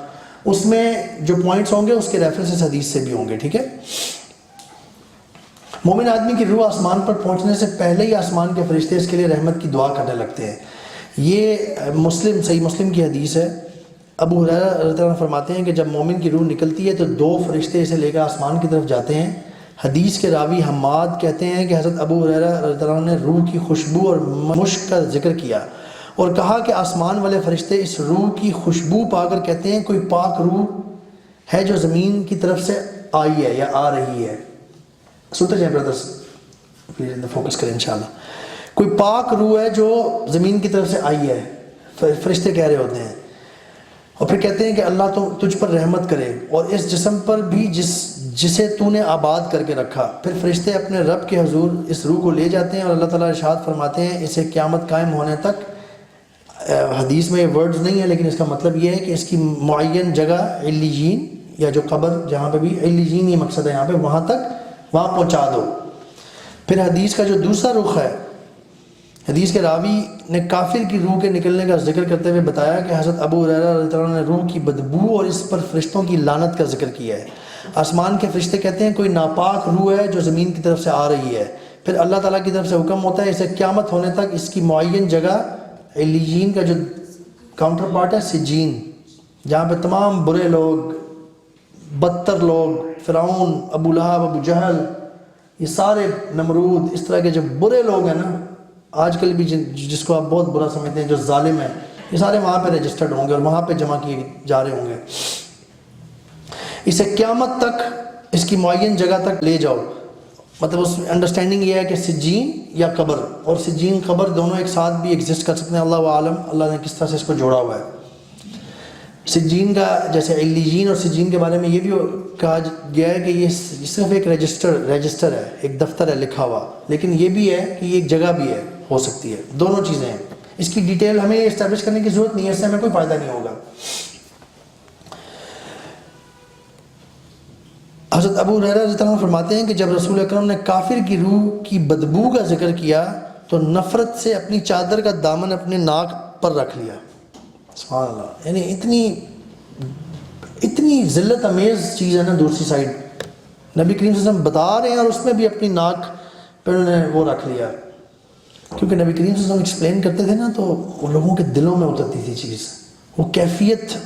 اس میں جو پوائنٹس ہوں گے اس کے ریفرنسز حدیث سے بھی ہوں گے. ٹھیک ہے, مومن آدمی کی روح آسمان پر پہنچنے سے پہلے ہی آسمان کے فرشتے اس کے لیے رحمت کی دعا کرنے لگتے ہیں. یہ صحیح مسلم کی حدیث ہے. ابو ہریرہ رضی اللہ عنہ فرماتے ہیں کہ جب مومن کی روح نکلتی ہے تو 2 فرشتے اسے لے کر آسمان کی طرف جاتے ہیں. حدیث کے راوی حماد کہتے ہیں کہ حضرت ابو ہریرہ رضی اللہ عنہ نے روح کی خوشبو اور مشک کا ذکر کیا اور کہا کہ آسمان والے فرشتے اس روح کی خوشبو پا کر کہتے ہیں کوئی پاک روح ہے جو زمین کی طرف سے آئی ہے یا آ رہی ہے. سنتے جائیں بردرس, پلیز فوکس کریں انشاءاللہ. کوئی پاک روح ہے جو زمین کی طرف سے آئی ہے, فرشتے کہہ رہے ہوتے ہیں, اور پھر کہتے ہیں کہ اللہ تو تجھ پر رحمت کرے اور اس جسم پر بھی جسے تو نے آباد کر کے رکھا. پھر فرشتے اپنے رب کے حضور اس روح کو لے جاتے ہیں اور اللہ تعالیٰ ارشاد فرماتے ہیں اسے قیامت قائم ہونے تک حدیث میں یہ ورڈز نہیں ہے، لیکن اس کا مطلب یہ ہے کہ اس کی معین جگہ علیین، یا جو قبر جہاں پہ بھی علیین یہ مقصد ہے یہاں پہ، وہاں پہنچا دو۔ پھر حدیث کا جو دوسرا رخ ہے، حدیث کے راوی نے کافر کی روح کے نکلنے کا ذکر کرتے ہوئے بتایا کہ حضرت ابو ہریرہ رضی اللہ عنہ نے روح کی بدبو اور اس پر فرشتوں کی لعنت کا ذکر کیا ہے۔ آسمان کے فرشتے کہتے ہیں کوئی ناپاک روح ہے جو زمین کی طرف سے آ رہی ہے، پھر اللہ تعالیٰ کی طرف سے حکم ہوتا ہے اسے قیامت ہونے تک اس کی معین جگہ علیین کا جو کاؤنٹر پارٹ ہے سجین، جہاں پہ تمام برے لوگ، بدتر لوگ، فرعون، ابو لہب، ابو جہل، یہ سارے، نمرود، اس طرح کے جو برے لوگ ہیں نا آج کل بھی جس کو آپ بہت برا سمجھتے ہیں، جو ظالم ہیں، یہ سارے وہاں پہ رجسٹرڈ ہوں گے اور وہاں پہ جمع کیے جا رہے ہوں گے۔ اسے قیامت تک اس کی معین جگہ تک لے جاؤ، مطلب اس میں انڈرسٹینڈنگ یہ ہے کہ سجین یا قبر، اور سجین قبر دونوں ایک ساتھ بھی ایگزسٹ کر سکتے ہیں، اللہ عالم اللہ نے کس طرح سے اس کو جوڑا ہوا ہے۔ سجین کا جیسے علیین اور سجین کے بارے میں یہ بھی کہا گیا ہے کہ یہ صرف ایک رجسٹر ہے، ایک دفتر ہے لکھا ہوا، لیکن یہ بھی ہے کہ یہ ایک جگہ بھی ہے، ہو سکتی ہے، دونوں چیزیں ہیں۔ اس کی ڈیٹیل ہمیں اسٹیبلش کرنے کی ضرورت نہیں ہے، اس سے ہمیں کوئی فائدہ نہیں ہوگا۔ حضرت ابو ہریرہ رضی اللہ عنہ فرماتے ہیں کہ جب رسول اکرم نے کافر کی روح کی بدبو کا ذکر کیا تو نفرت سے اپنی چادر کا دامن اپنے ناک پر رکھ لیا۔ سبحان اللہ، یعنی اتنی ذلت امیز چیز ہے نا دوسری سائڈ، نبی کریم صلی اللہ علیہ وسلم بتا رہے ہیں اور اس میں بھی اپنی ناک پہ انہوں نے وہ رکھ لیا، کیونکہ نبی کریم صلی اللہ علیہ وسلم ایکسپلین کرتے تھے نا تو وہ لوگوں کے دلوں میں اترتی تھی چیز، وہ کیفیت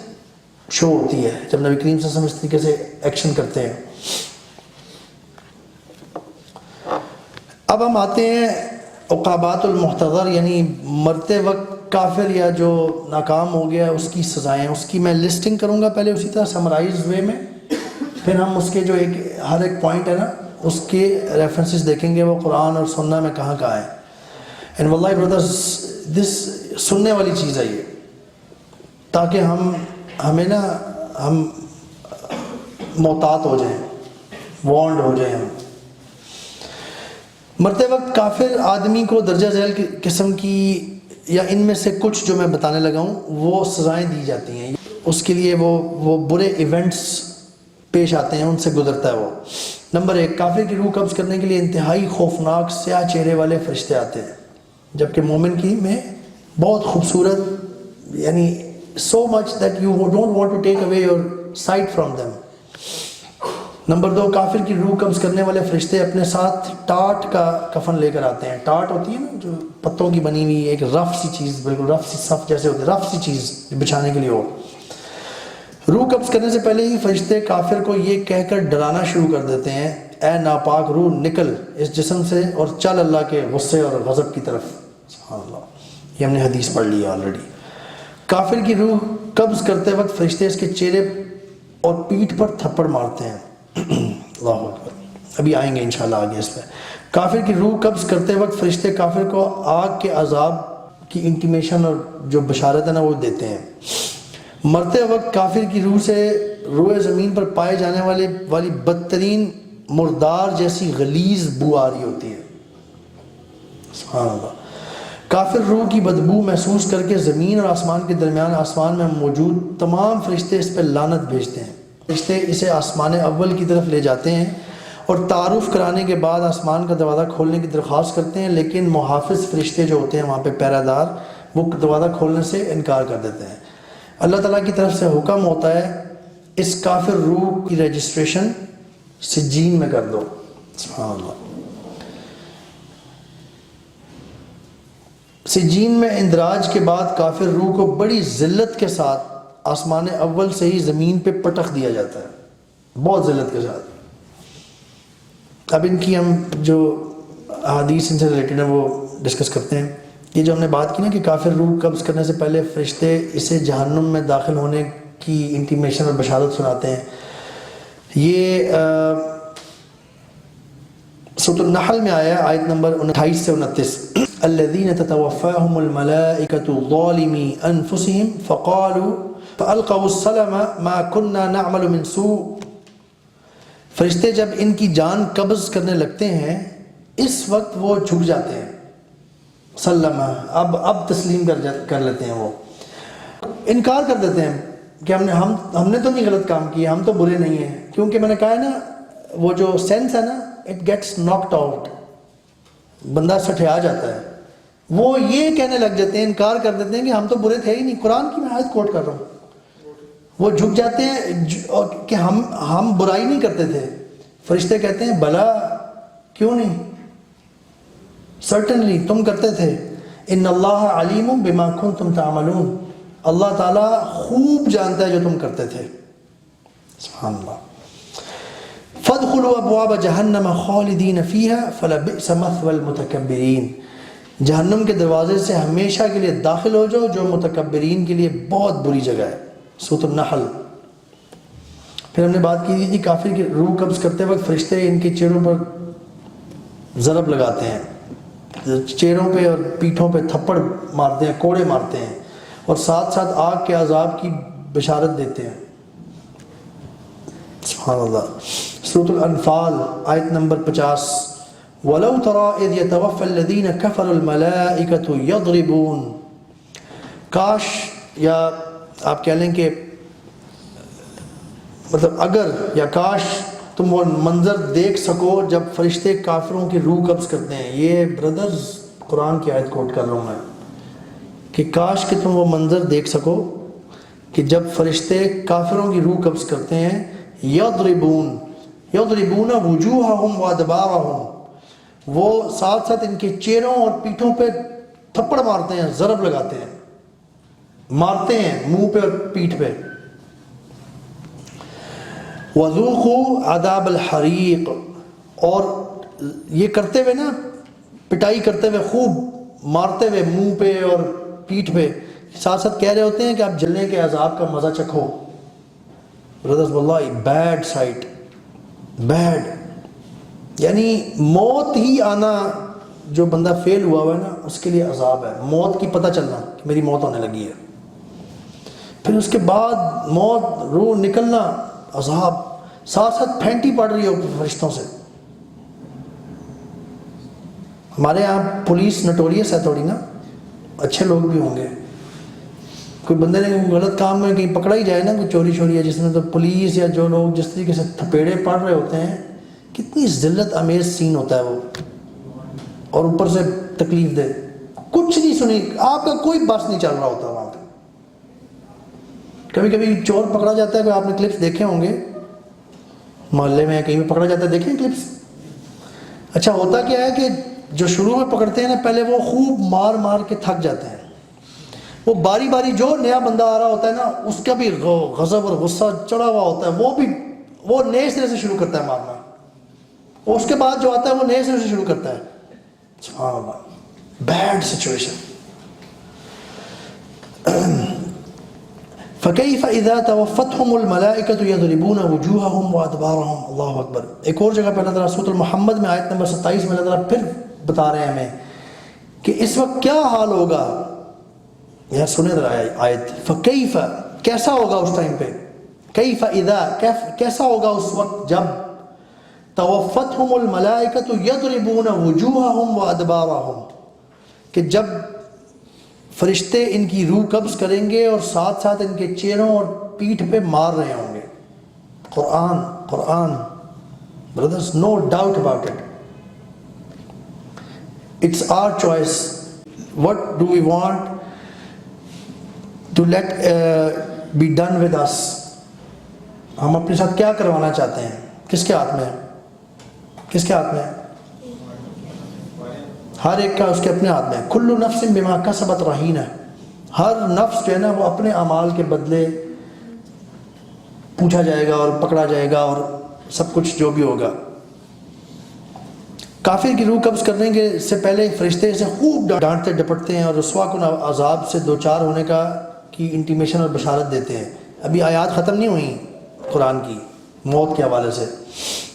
شو ہوتی ہے جب نبی کریم صلی اللہ علیہ وسلم اس طریقے سے ایکشن کرتے ہیں۔ اب ہم آتے ہیں عقابات المحتضر، یعنی مرتے وقت کافر یا جو ناکام ہو گیا اس کی سزائیں، اس کی میں لسٹنگ کروں گا پہلے اسی طرح سمرائز وے میں، پھر ہم اس کے جو ہر ایک پوائنٹ ہے نا اس کے ریفرنسز دیکھیں گے وہ قرآن اور سننا میں کہاں ہے۔ اینڈ واللہ برادرز دس سننے والی چیز ہے یہ، تاکہ ہم محتاط ہو جائیں، وارنڈ ہو جائیں ہم۔ مرتے وقت کافر آدمی کو درجہ ذیل قسم کی یا ان میں سے کچھ جو میں بتانے لگا ہوں وہ سزائیں دی جاتی ہیں، اس کے لیے وہ برے ایونٹس پیش آتے ہیں، ان سے گزرتا ہے وہ۔ نمبر 1، کافر کی روح قبض کرنے کے لیے انتہائی خوفناک سیاہ چہرے والے فرشتے آتے ہیں، جبکہ مومن کی میں بہت خوبصورت، یعنی so much that you don't want to take away your sight from them۔ Number 2، کافر کی روح قبض کرنے والے فرشتے اپنے ساتھ ٹاٹ کا کفن لے کر آتے ہیں۔ ٹاٹ ہوتی ہے نا جو پتوں کی بنی ہوئی ایک رف سی چیز، بالکل رف سی صف جیسے ہوتی ہے، رف سی چیز بچھانے کے لیے ہو۔ روح قبض کرنے سے پہلے ہی فرشتے کافر کو یہ کہہ کر ڈرانا شروع کر دیتے ہیں، اے ناپاک روح نکل اس جسم سے اور چل اللہ کے غصے اور غضب کی طرف۔ سبحان اللہ، یہ ہم نے حدیث پڑھ لی ہے آلریڈی۔ کافر کی روح قبض کرتے وقت فرشتے اس کے چہرے اور پیٹھ پر تھپڑ مارتے ہیں۔ اللہ اکبر، ابھی آئیں گے انشاءاللہ آگے اس پہ۔ کافر کی روح قبض کرتے وقت فرشتے کافر کو آگ کے عذاب کی انٹیمیشن اور جو بشارت ہے نا وہ دیتے ہیں۔ مرتے وقت کافر کی روح سے روئے زمین پر پائے جانے والی بدترین مردار جیسی غلیظ بو آ رہی ہوتی ہے۔ سبحان اللہ۔ کافر روح کی بدبو محسوس کر کے زمین اور آسمان کے درمیان آسمان میں موجود تمام فرشتے اس پہ لعنت بھیجتے ہیں۔ فرشتے اسے آسمان اول کی طرف لے جاتے ہیں اور تعارف کرانے کے بعد آسمان کا دروازہ کھولنے کی درخواست کرتے ہیں، لیکن محافظ فرشتے جو ہوتے ہیں وہاں پہ پہرہ دار، وہ دروازہ کھولنے سے انکار کر دیتے ہیں۔ اللہ تعالیٰ کی طرف سے حکم ہوتا ہے اس کافر روح کی رجسٹریشن سجین میں کر دو۔ سبحان اللہ۔ سجین میں اندراج کے بعد کافر روح کو بڑی ذلت کے ساتھ آسمان اول سے ہی زمین پہ پٹخ دیا جاتا ہے، بہت ذلت کے ساتھ۔ اب ان کی ہم جو حدیث ان سے ریلیٹڈ ہیں وہ ڈسکس کرتے ہیں۔ یہ جو ہم نے بات کی نا کہ کافر روح قبض کرنے سے پہلے فرشتے اسے جہنم میں داخل ہونے کی انٹیمیشن اور بشارت سناتے ہیں، یہ سورۃ النحل میں آیا ہے، آیت نمبر 28 سے 29۔ الذین تتوفاہم الملائکۃ ظالمی انفسہم فالقوا السلم ما كنا نعمل من سوء۔ فرشتے جب ان کی جان قبض کرنے لگتے ہیں اس وقت وہ جھک جاتے ہیں، سلم، اب تسلیم کر لیتے ہیں، وہ انکار کر دیتے ہیں کہ ہم نے تو نہیں غلط کام کیا، ہم تو برے نہیں ہیں. کیونکہ میں نے کہا ہے نا وہ جو سینس ہے نا اٹ گیٹس ناکڈ آؤٹ، بندہ سٹھیا جاتا ہے. وہ یہ کہنے لگ جاتے ہیں، انکار کر دیتے ہیں کہ ہم تو برے تھے ہی نہیں. قرآن کی میں آیت کوٹ کر رہا ہوں. وہ جھک جاتے ہیں کہ ہم برائی نہیں کرتے تھے. فرشتے کہتے ہیں بلا، کیوں نہیں، سرٹنلی تم کرتے تھے. ان اللہ علیم بما کنتم تعملون، اللہ تعالیٰ خوب جانتا ہے جو تم کرتے تھے. سبحان اللہ. فادخلوا ابواب جہنم خالدین فیہا فلبئس مثوى المتکبرین، جہنم کے دروازے سے ہمیشہ کے لیے داخل ہو جاؤ، جو متکبرین کے لیے بہت بری جگہ ہے. سورۃ النحل. پھر ہم نے بات کی تھی کافر کی روح قبض کرتے وقت فرشتے ان کے چہروں پر ضرب لگاتے ہیں، چہروں پہ اور پیٹھوں پہ تھپڑ مارتے ہیں، کوڑے مارتے ہیں، اور ساتھ ساتھ آگ کے عذاب کی بشارت دیتے ہیں. سبحان اللہ. سورۃ الانفال آیت نمبر 50. وَلَوْ تَرَىٰ إِذْ يَتَوَفَّى الَّذِينَ كَفَرُوا الْمَلَائِكَةُ يَضْرِبُونَ، کاش، یا آپ کہہ لیں کہ مطلب اگر یا کاش تم وہ منظر دیکھ سکو جب فرشتے کافروں کی روح قبض کرتے ہیں. یہ بردرز قرآن کی آیت کوٹ کر رہا ہوں میں کہ کاش کہ تم وہ منظر دیکھ سکو کہ جب فرشتے کافروں کی روح قبض کرتے ہیں. یضربون وجوہہم وادبارہم، وہ ساتھ ساتھ ان کے چہروں اور پیٹھوں پہ تھپڑ مارتے ہیں، ضرب لگاتے ہیں، مارتے ہیں منہ پہ اور پیٹھ پہ. وذوقوا عذاب الحریق، اور یہ کرتے ہوئے نا، پٹائی کرتے ہوئے، خوب مارتے ہوئے منہ پہ اور پیٹھ پہ، ساتھ ساتھ کہہ رہے ہوتے ہیں کہ آپ جلنے کے عذاب کا مزہ چکھو. برادرز واللہ بیڈ سائٹ، بیڈ، یعنی موت ہی آنا، جو بندہ فیل ہوا ہوا ہے نا اس کے لیے عذاب ہے. موت کی پتہ چلنا کہ میری موت ہونے لگی ہے، پھر اس کے بعد موت، روح نکلنا، عذاب، ساتھ ساتھ پھینٹی پڑ رہی ہو فرشتوں سے. ہمارے یہاں پولیس نٹوریس ہے تھوڑی نا، اچھے لوگ بھی ہوں گے. کوئی بندے نے غلط کام میں کہیں پکڑا ہی جائے نا، کوئی چوری شوری ہے جس میں، تو پولیس یا جو لوگ جس طریقے سے تھپیڑے پڑ رہے ہوتے ہیں، کتنی ذلت امیز سین ہوتا ہے وہ. اور اوپر سے تکلیف دے، کچھ نہیں سنی، آپ کا کوئی بس نہیں چل رہا ہوتا وہاں پہ. کبھی کبھی چور پکڑا جاتا ہے، آپ نے کلپس دیکھے ہوں گے، محلے میں کہیں بھی پکڑا جاتا ہے، دیکھیں کلپس. اچھا ہوتا کیا ہے کہ جو شروع میں پکڑتے ہیں نا، پہلے وہ خوب مار مار کے تھک جاتے ہیں. وہ باری باری جو نیا بندہ آ رہا ہوتا ہے نا، اس کا بھی غضب اور غصہ چڑھا ہوا ہوتا ہے، وہ نئے سرے سے شروع کرتا ہے مارنا. اور اس کے بعد جو آتا ہے وہ نئے سرے سے شروع کرتا ہے. سبحان اللہ، بیڈ سچویشن. فَكَيْفَ إِذَا تَوَفَّتْهُمُ الْمَلَائِكَةُ يَضْرِبُونَ وُجُوهَهُمْ وَأَدْبَارَهُمْ. اللہ اکبر. ایک اور جگہ پہ اللہ تعالیٰ سورۃ المحمد میں آیت نمبر 27 میں اللہ تعالیٰ پھر بتا رہے ہیں ہمیں کہ اس وقت کیا حال ہوگا. یہاں سنیں ذرا آیت. فَكَيْفَ، کیسا ہوگا اس ٹائم پہ، كَيْفَ إِذَا، کیسا ہوگا اس وقت جب تَوَفَّتْهُمُ الْمَلَائِكَةُ يَضْرِبُونَ وُجُوهَهُمْ وَأَدْبَارَهُمْ، کہ جب فرشتے ان کی روح قبض کریں گے اور ساتھ ساتھ ان کے چہروں اور پیٹھ پہ مار رہے ہوں گے. قرآن brothers, no doubt about it. It's our choice. What do we want to let be done with us. ہم اپنے ساتھ کیا کروانا چاہتے ہیں، کس کے ہاتھ میں ہے، کس کے ہاتھ میں ہے؟ ہر ایک کا اس کے اپنے ہاتھ میں ہے. کل نفس بما کسبت رہینہ، ہر نفس جو ہے نا وہ اپنے اعمال کے بدلے پوچھا جائے گا اور پکڑا جائے گا اور سب کچھ جو بھی ہوگا. کافر کی روح قبض کرنے کے سے پہلے فرشتے سے خوب ڈانٹتے ڈپٹتے ہیں اور رسوا کن عذاب سے دوچار ہونے کی انٹیمیشن اور بشارت دیتے ہیں. ابھی آیات ختم نہیں ہوئیں قرآن کی موت کے حوالے سے.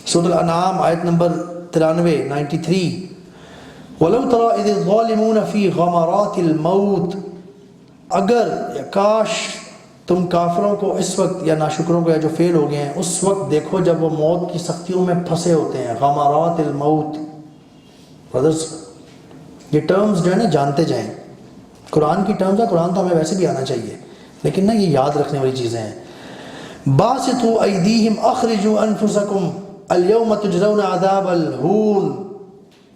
سورۃ الانعام آیت نمبر 93 وَلَوْ تَرَىٰ إِذِ الظَّالِمُونَ فِي غَمَرَاتِ الْمَوْتِ، اگر یا کاش تم کافروں کو اس وقت، یا ناشکروں کو، یا جو فیل ہو گئے ہیں، اس وقت دیکھو جب وہ موت کی سختیوں میں پھنسے ہوتے ہیں. غمرات الموت، brothers یہ ٹرمز جو ہے نا جانتے جائیں. قرآن کی ٹرمز ہے, قرآن تو ہمیں ویسے بھی آنا چاہیے, لیکن نا یہ یاد رکھنے والی چیزیں ہیں. باسطوا ایدیہم اخرجوا انفسکم اليوم تجزون عذاب الہون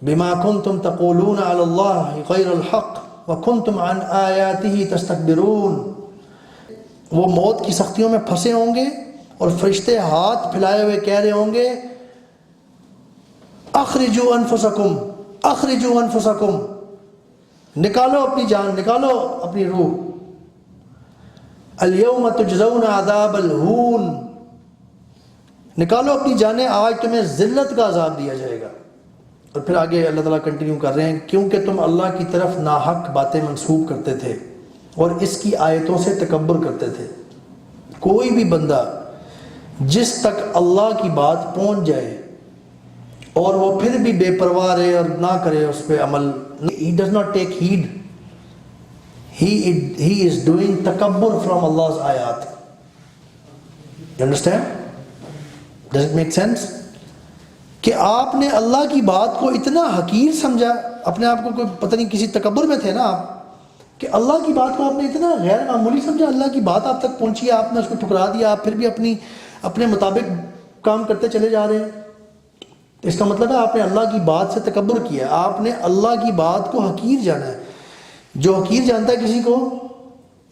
بما کنتم تقولون علی اللہ غیر الحق وکنتم عن آیاتہ تستکبرون. وہ موت کی سختیوں میں پھنسے ہوں گے اور فرشتے ہاتھ پھیلائے ہوئے کہہ رہے ہوں گے اخرجوا انفسکم, اخرجوا انفسکم, نکالو اپنی جان, نکالو اپنی روح. الیوم تجزون عذاب الہون, نکالو اپنی جانیں, آج تمہیں ذلت کا عذاب دیا جائے گا. اور پھر آگے اللہ تعالیٰ کنٹینیو کر رہے ہیں, کیونکہ تم اللہ کی طرف ناحق باتیں منسوب کرتے تھے اور اس کی آیتوں سے تکبر کرتے تھے. کوئی بھی بندہ جس تک اللہ کی بات پہنچ جائے اور وہ پھر بھی بے پرواہ رہے اور نہ کرے اس پہ عمل, he does not take heed, he is doing تکبر from Allah's آیات. You understand? Does it make sense? کہ آپ نے اللہ کی بات کو اتنا حقیر سمجھا, اپنے آپ کو کوئی پتہ نہیں کسی تکبر میں تھے نا آپ, کہ اللہ کی بات کو آپ نے اتنا غیر معمولی سمجھا. اللہ کی بات آپ تک پہنچی ہے, آپ نے اس کو ٹھکرا دیا, آپ پھر بھی اپنے مطابق کام کرتے چلے جا رہے ہیں. اس کا مطلب ہے آپ نے اللہ کی بات سے تکبر کیا, آپ نے اللہ کی بات کو حقیر جانا ہے. جو حقیر جانتا ہے کسی کو,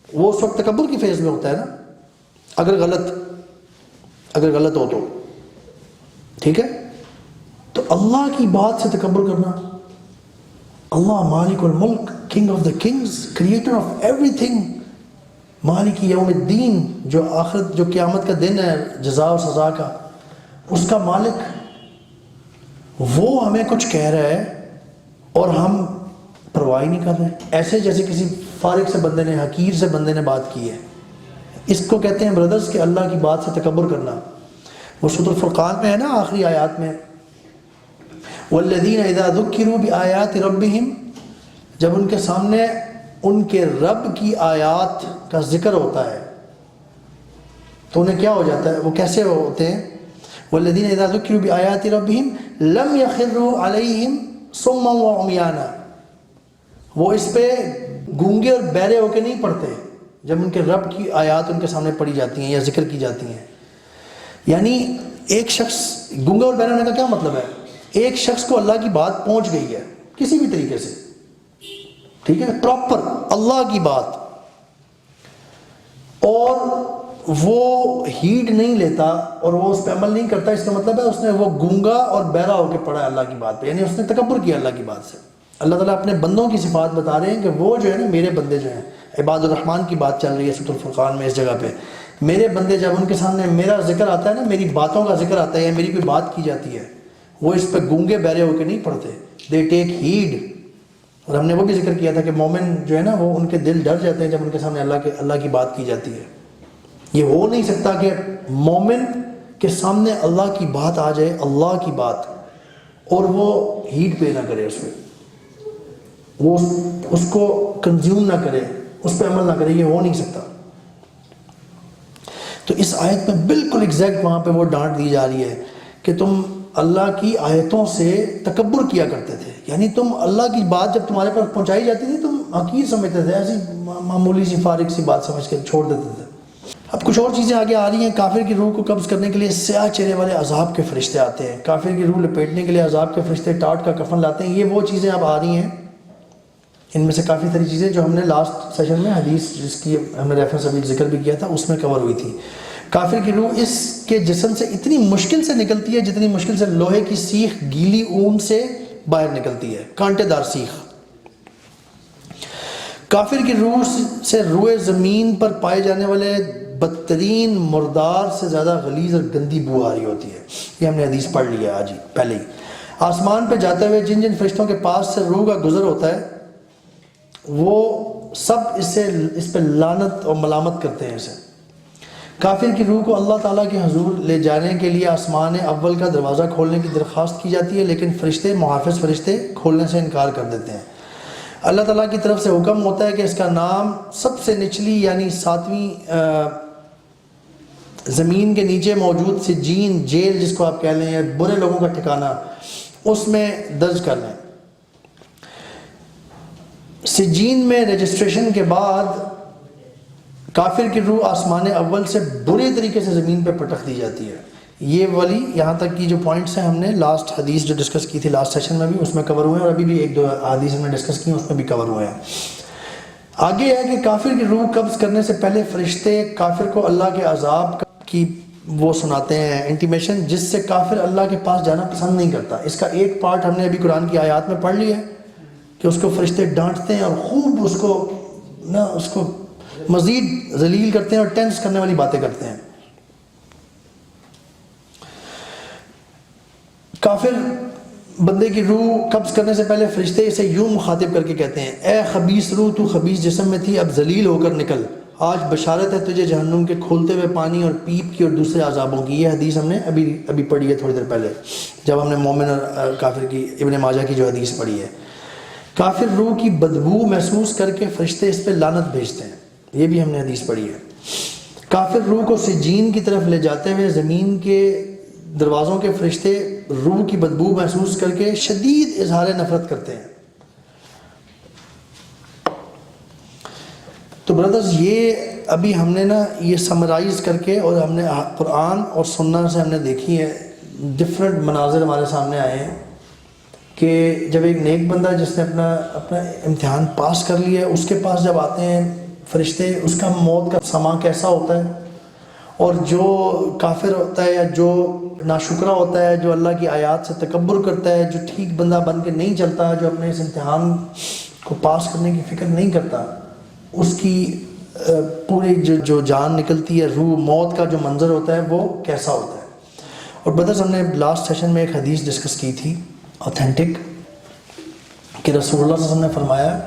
وہ اس وقت تکبر کی فیز میں ہوتا ہے نا, اگر غلط ہو تو. ٹھیک ہے, تو اللہ کی بات سے تکبر کرنا. اللہ مالک الملک, king of the kings, creator of everything, مالک یوم الدین, جو آخرت, جو قیامت کا دن ہے جزا و سزا کا, اس کا مالک, وہ ہمیں کچھ کہہ رہا ہے اور ہم پرواہ نہیں کر رہے ہیں, ایسے جیسے کسی فارغ سے بندے نے, حقیر سے بندے نے بات کی ہے. اس کو کہتے ہیں بردرز کہ اللہ کی بات سے تکبر کرنا. وہ سورۃ الفرقان میں ہے نا آخری آیات میں, والذین اذا ذکروا بآیات ربہم, جب ان کے سامنے ان کے رب کی آیات کا ذکر ہوتا ہے تو انہیں کیا ہو جاتا ہے, وہ کیسے ہوتے ہیں؟ والذین اذا ذکروا بآیات ربہم لم یخروا علیہم صما وعمیانا, وہ اس پہ گونگے اور بہرے ہو کے نہیں پڑھتے جب ان کے رب کی آیات ان کے سامنے پڑھی جاتی ہیں یا ذکر کی جاتی ہیں. یعنی ایک شخص, گونگا اور بہرا ہونے کا کیا مطلب ہے؟ ایک شخص کو اللہ کی بات پہنچ گئی ہے کسی بھی طریقے سے, ٹھیک ہے, پراپر اللہ کی بات, اور وہ ہیڈ نہیں لیتا اور وہ اس پہ عمل نہیں کرتا, اس کا مطلب ہے اس نے وہ گونگا اور بہرا ہو کے پڑھا ہے اللہ کی بات پہ, یعنی اس نے تکبر کیا اللہ کی بات سے. اللہ تعالیٰ اپنے بندوں کی صفات بتا رہے ہیں کہ وہ جو ہے نا, میرے بندے جو ہیں, عباد الرحمن کی بات چل رہی ہے سورۃ الفرقان میں اس جگہ پہ, میرے بندے جب ان کے سامنے میرا ذکر آتا ہے نا, میری باتوں کا ذکر آتا ہے یا میری کوئی بات کی جاتی ہے, وہ اس پہ گونگے بہرے ہو کے نہیں پڑھتے, دے ٹیک ہیڈ. اور ہم نے وہ بھی ذکر کیا تھا کہ مومن جو ہے نا, وہ ان کے دل ڈر جاتے ہیں جب ان کے سامنے اللہ کی بات کی جاتی ہے. یہ ہو نہیں سکتا کہ مومن کے سامنے اللہ کی بات آ جائے, اللہ کی بات, اور وہ ہیڈ پہ نہ کرے, اس پہ وہ اس کو کنزیوم نہ کرے, اس پہ عمل نہ کرے, یہ ہو نہیں سکتا. تو اس آیت میں بالکل ایگزیکٹ وہاں پہ وہ ڈانٹ دی جا رہی ہے کہ تم اللہ کی آیتوں سے تکبر کیا کرتے تھے, یعنی تم اللہ کی بات جب تمہارے پاس پہنچائی جاتی تھی تم حقیر سمجھتے تھے, ایسی معمولی سی فارغ سی بات سمجھ کے چھوڑ دیتے تھے. اب کچھ اور چیزیں آگے آ رہی ہیں. کافر کی روح کو قبض کرنے کے لیے سیاہ چہرے والے عذاب کے فرشتے آتے ہیں, کافر کی روح لپیٹنے کے لیے عذاب کے فرشتے ٹاٹ کا کفن لاتے ہیں. یہ وہ چیزیں اب آ رہی ہیں, ان میں سے کافی ساری چیزیں جو ہم نے لاسٹ سیشن میں حدیث جس کی ہم نے ریفرنس ابھی ذکر بھی کیا تھا اس میں کور ہوئی تھی. کافر کی روح اس کے جسم سے اتنی مشکل سے نکلتی ہے جتنی مشکل سے لوہے کی سیخ گیلی اون سے باہر نکلتی ہے, کانٹے دار سیخ. کافر کی روح سے روئے زمین پر پائے جانے والے بدترین مردار سے زیادہ غلیظ اور گندی بو آ رہی ہوتی ہے. یہ ہم نے حدیث پڑھ لیا آج ہی پہلے ہی. آسمان پہ جاتے ہوئے جن جن فرشتوں کے پاس سے روح کا گزر ہوتا ہے وہ سب اس پہ لعنت اور ملامت کرتے ہیں اسے. کافر کی روح کو اللہ تعالیٰ کے حضور لے جانے کے لیے آسمان اول کا دروازہ کھولنے کی درخواست کی جاتی ہے, لیکن فرشتے, محافظ فرشتے کھولنے سے انکار کر دیتے ہیں. اللہ تعالیٰ کی طرف سے حکم ہوتا ہے کہ اس کا نام سب سے نچلی یعنی 7ویں زمین کے نیچے موجود سجین, جیل جس کو آپ کہہ لیں, یا برے لوگوں کا ٹھکانہ, اس میں درج کر لیں. سجین میں رجسٹریشن کے بعد کافر کی روح آسمان اول سے برے طریقے سے زمین پہ پٹخ دی جاتی ہے. یہ والی یہاں تک کی جو پوائنٹس ہیں ہم نے لاسٹ حدیث جو ڈسکس کی تھی لاسٹ سیشن میں بھی اس میں کور ہوئے ہیں, اور ابھی بھی ایک دو حدیث ہم نے ڈسکس کی اس میں بھی کور ہوئے ہیں. آگے ہے کہ کافر کی روح قبض کرنے سے پہلے فرشتے کافر کو اللہ کے عذاب کی وہ سناتے ہیں انٹیمیشن, جس سے کافر اللہ کے پاس جانا پسند نہیں کرتا. اس کا ایک پارٹ ہم نے ابھی قرآن کی آیات میں پڑھ لیا ہے کہ اس کو فرشتے ڈانٹتے ہیں اور خوب اس کو مزید ذلیل کرتے ہیں اور ٹینس کرنے والی باتیں کرتے ہیں. کافر بندے کی روح قبض کرنے سے پہلے فرشتے اسے یوں مخاطب کر کے کہتے ہیں, اے خبیث روح, تو خبیث جسم میں تھی, اب ذلیل ہو کر نکل. آج بشارت ہے تجھے جہنم کے کھولتے ہوئے پانی اور پیپ کی اور دوسرے عذابوں کی. یہ حدیث ہم نے ابھی پڑھی ہے تھوڑی دیر پہلے جب ہم نے مومن اور کافر کی ابن ماجہ کی جو حدیث پڑھی ہے. کافر روح کی بدبو محسوس کر کے فرشتے اس پہ لعنت بھیجتے ہیں, یہ بھی ہم نے حدیث پڑھی ہے. کافر روح کو سجین کی طرف لے جاتے ہوئے زمین کے دروازوں کے فرشتے روح کی بدبو محسوس کر کے شدید اظہار نفرت کرتے ہیں. تو بردرز یہ ابھی ہم نے یہ سمرائز کر کے اور ہم نے قرآن اور سنت سے ہم نے دیکھی ہے, ڈفرینٹ مناظر ہمارے سامنے آئے ہیں کہ جب ایک نیک بندہ جس نے اپنا امتحان پاس کر لیا ہے اس کے پاس جب آتے ہیں فرشتے, اس کا موت کا سما کیسا ہوتا ہے, اور جو کافر ہوتا ہے یا جو ناشکرہ ہوتا ہے, جو اللہ کی آیات سے تکبر کرتا ہے, جو ٹھیک بندہ بن کے نہیں چلتا, جو اپنے اس امتحان کو پاس کرنے کی فکر نہیں کرتا, اس کی پوری جو جان نکلتی ہے, روح موت کا جو منظر ہوتا ہے وہ کیسا ہوتا ہے. اور بدرس ہم نے لاسٹ سیشن میں ایک حدیث ڈسکس کی تھی اوتھینٹک, کہ رسول اللہ صلی اللہ علیہ وسلم نے فرمایا,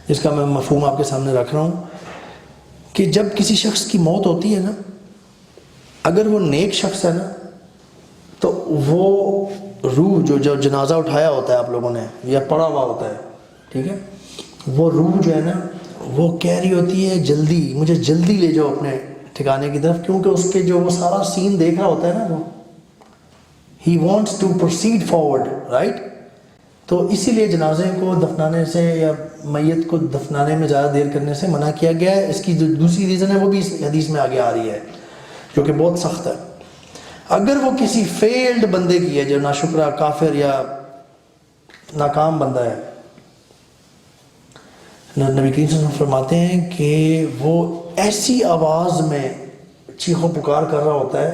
جس کا میں مفہوم آپ کے سامنے رکھ رہا ہوں, کہ جب کسی شخص کی موت ہوتی ہے نا, اگر وہ نیک شخص ہے نا تو وہ روح جو جنازہ اٹھایا ہوتا ہے آپ لوگوں نے یا پڑا ہوا ہوتا ہے, ٹھیک ہے, وہ روح جو ہے نا وہ کہہ رہی ہوتی ہے جلدی مجھے جلدی لے جاؤ اپنے ٹھکانے کی طرف, کیونکہ اس کے جو وہ سارا سین دیکھ رہا ہوتا ہے نا, وہ ہی wants to proceed forward, right. تو اسی لیے جنازے کو دفنانے سے یا میت کو دفنانے میں زیادہ دیر کرنے سے منع کیا گیا ہے. اس کی جو دوسری ریزن ہے وہ بھی اس حدیث میں آگے آ رہی ہے جو کہ بہت سخت ہے. اگر وہ کسی فیلڈ بندے کی ہے, جو ناشکرہ کافر یا ناکام بندہ ہے, نبی کریم صلی اللہ علیہ وسلم فرماتے ہیں کہ وہ ایسی آواز میں چیخو پکار کر رہا ہوتا ہے,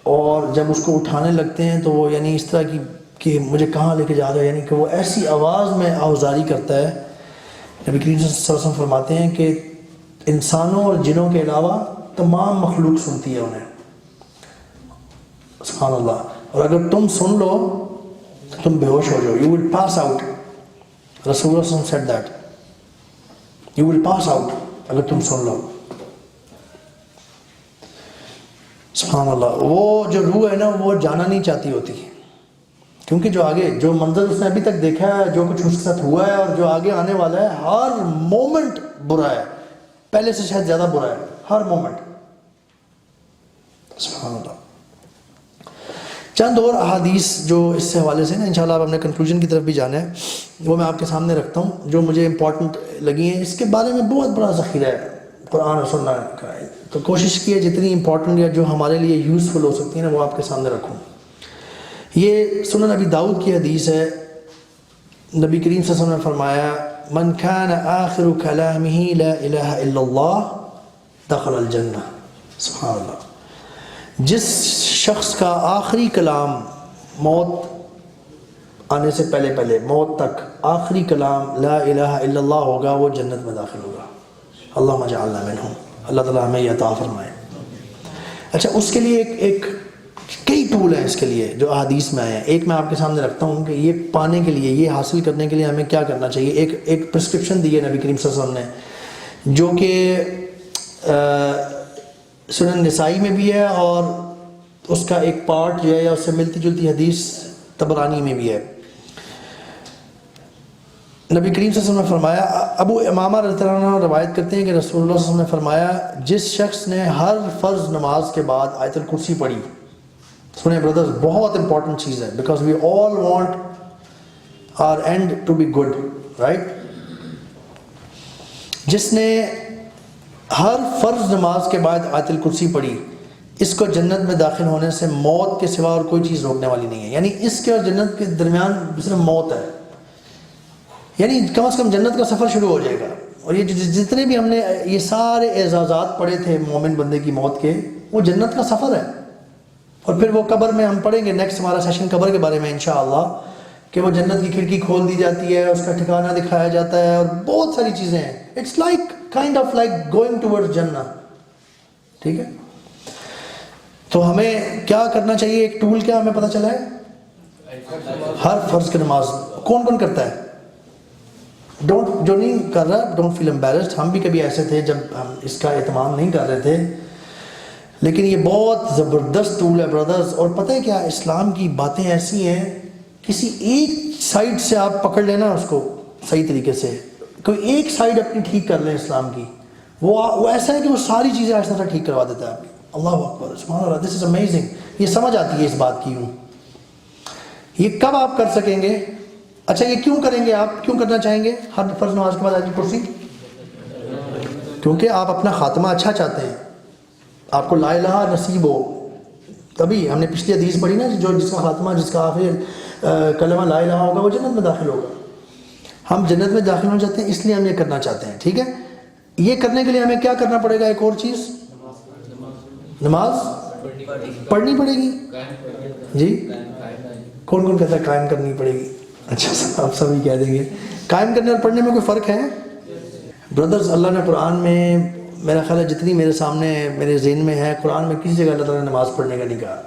اور جب اس کو اٹھانے لگتے ہیں تو وہ یعنی اس طرح کی کہ مجھے کہاں لے کے جا رہا ہے, یعنی کہ وہ ایسی آواز میں آوازاری کرتا ہے. نبی کریم صلی اللہ علیہ وسلم فرماتے ہیں کہ انسانوں اور جنوں کے علاوہ تمام مخلوق سنتی ہے انہیں, سبحان اللہ. اور اگر تم سن لو تو تم بے ہوش ہو جاؤ, یو ول پاس آؤٹ. رسول اللہ صلی اللہ علیہ وسلم said that, you will pass out اگر تم سن لو. سبحان اللہ. وہ جو روح ہے نا وہ جانا نہیں چاہتی ہوتی, کیونکہ جو آگے جو منظر اس نے ابھی تک دیکھا ہے, جو کچھ اس کے ساتھ ہوا ہے اور جو آگے آنے والا ہے, ہر مومنٹ برا ہے, پہلے سے شاید زیادہ برا ہے ہر مومنٹ. سبحان اللہ. چند اور احادیث جو اس سے حوالے سے نا انشاءاللہ اب ہم نے کنکلوژن کی طرف بھی جانا ہے, وہ میں آپ کے سامنے رکھتا ہوں جو مجھے امپورٹنٹ لگی ہیں. اس کے بارے میں بہت بڑا ذخیرہ ہے قرآن اور سنت کا, تو کوشش کی ہے جتنی امپورٹنٹ یا جو ہمارے لیے یوزفل ہو سکتی ہے نا وہ آپ کے سامنے رکھوں. یہ سنن ابی داؤد کی حدیث ہے. نبی کریم صلی اللہ علیہ وسلم نے فرمایا, من کان آخر کلامہ لا الہ الا اللہ دخل الجنہ. سبحان اللہ. جس شخص کا آخری کلام موت آنے سے پہلے موت تک آخری کلام لا الہ الا اللہ ہوگا, وہ جنت میں داخل ہوگا. اللہم اجعلنا منہم. اللہ تعالیٰ ہمیں یہ عطا فرمائے. اچھا, اس کے لیے ایک کئی ٹول ہیں اس کے لیے جو احادیث میں آئے ہیں. ایک میں آپ کے سامنے رکھتا ہوں کہ یہ پانے کے لیے, یہ حاصل کرنے کے لیے ہمیں کیا کرنا چاہیے. ایک پرسکرپشن دی ہے نبی کریم صلی اللہ علیہ وسلم نے, جو کہ سنن نسائی میں بھی ہے, اور اس کا ایک پارٹ جو ہے یا اس سے ملتی جلتی حدیث طبرانی میں بھی ہے. نبی کریم صلی اللہ علیہ وسلم نے فرمایا, ابو امامہ رضی اللہ عنہ روایت کرتے ہیں کہ رسول اللہ صلی اللہ علیہ وسلم نے فرمایا, جس شخص نے ہر فرض نماز کے بعد آیت الکرسی پڑھی. سنیں بردرز, بہت امپورٹنٹ چیز ہے, because we all want our end to be good, right. جس نے ہر فرض نماز کے بعد آیت الکرسی پڑھی، اس کو جنت میں داخل ہونے سے موت کے سوا اور کوئی چیز روکنے والی نہیں ہے. یعنی اس کے اور جنت کے درمیان صرف موت ہے، یعنی کم از کم جنت کا سفر شروع ہو جائے گا. اور یہ جتنے بھی ہم نے یہ سارے اعزازات پڑھے تھے مومن بندے کی موت کے، وہ جنت کا سفر ہے. اور پھر وہ قبر میں ہم پڑھیں گے، نیکسٹ ہمارا سیشن قبر کے بارے میں انشاءاللہ، کہ وہ جنت کی کھڑکی کھول دی جاتی ہے، اس کا ٹھکانہ دکھایا جاتا ہے، اور بہت ساری چیزیں ہیں. It's like kind of like going toward جنہ. ٹھیک ہے، تو ہمیں کیا کرنا چاہیے؟ ایک ٹول کیا ہمیں پتہ چلا ہے؟ ہر فرض کی نماز کون کون کرتا ہے؟ جو نہیں کر رہا ڈونٹ فیل امبیرسڈ. ہم بھی کبھی ایسے تھے جب ہم اس کا اہتمام نہیں کر رہے تھے، لیکن یہ بہت زبردست ٹول ہے برادرز. اور پتہ ہے کیا، اسلام کی باتیں ایسی ہیں، کسی ایک سائڈ سے آپ پکڑ لینا اس کو صحیح طریقے سے، کوئی ایک سائڈ اپنی ٹھیک کر لیں اسلام کی، وہ ایسا ہے کہ وہ ساری چیزیں ایسا ایسا ٹھیک کروا دیتا ہے آپ کی. اللہ اکبر، سبحان اللہ، دس از امیزنگ. یہ سمجھ آتی ہے اس بات کی. یہ کب آپ کر سکیں گے؟ اچھا یہ کیوں کریں گے؟ آپ کیوں کرنا چاہیں گے ہر فرض نماز کے بعد آیت الکرسی؟ کیونکہ آپ اپنا خاتمہ اچھا چاہتے ہیں، آپ کو لا الہ نصیب ہو. تبھی ہم نے پچھلی حدیث پڑھی نا، جس کا خاتمہ، جس کا آخر کلمہ لا الہ ہوگا، وہ جنت میں داخل ہوگا. ہم جنت میں داخل ہونا چاہتے ہیں، اس لیے ہم یہ کرنا چاہتے ہیں. ٹھیک ہے، یہ کرنے کے لیے ہمیں کیا کرنا پڑے گا؟ ایک اور چیز، نماز پڑھنی پڑے گی. جی کون کون کہتا ہے قائم کرنی پڑے گی؟ اچھا آپ سبھی کہہ دیں گے. قائم کرنے اور پڑھنے میں کوئی فرق ہے؟ بردرز، اللہ نے قرآن میں، میرا خیال ہے جتنی میرے سامنے میرے ذہن میں ہے، قرآن میں کسی جگہ اللہ تعالیٰ نے نماز پڑھنے کا نہیں کہا.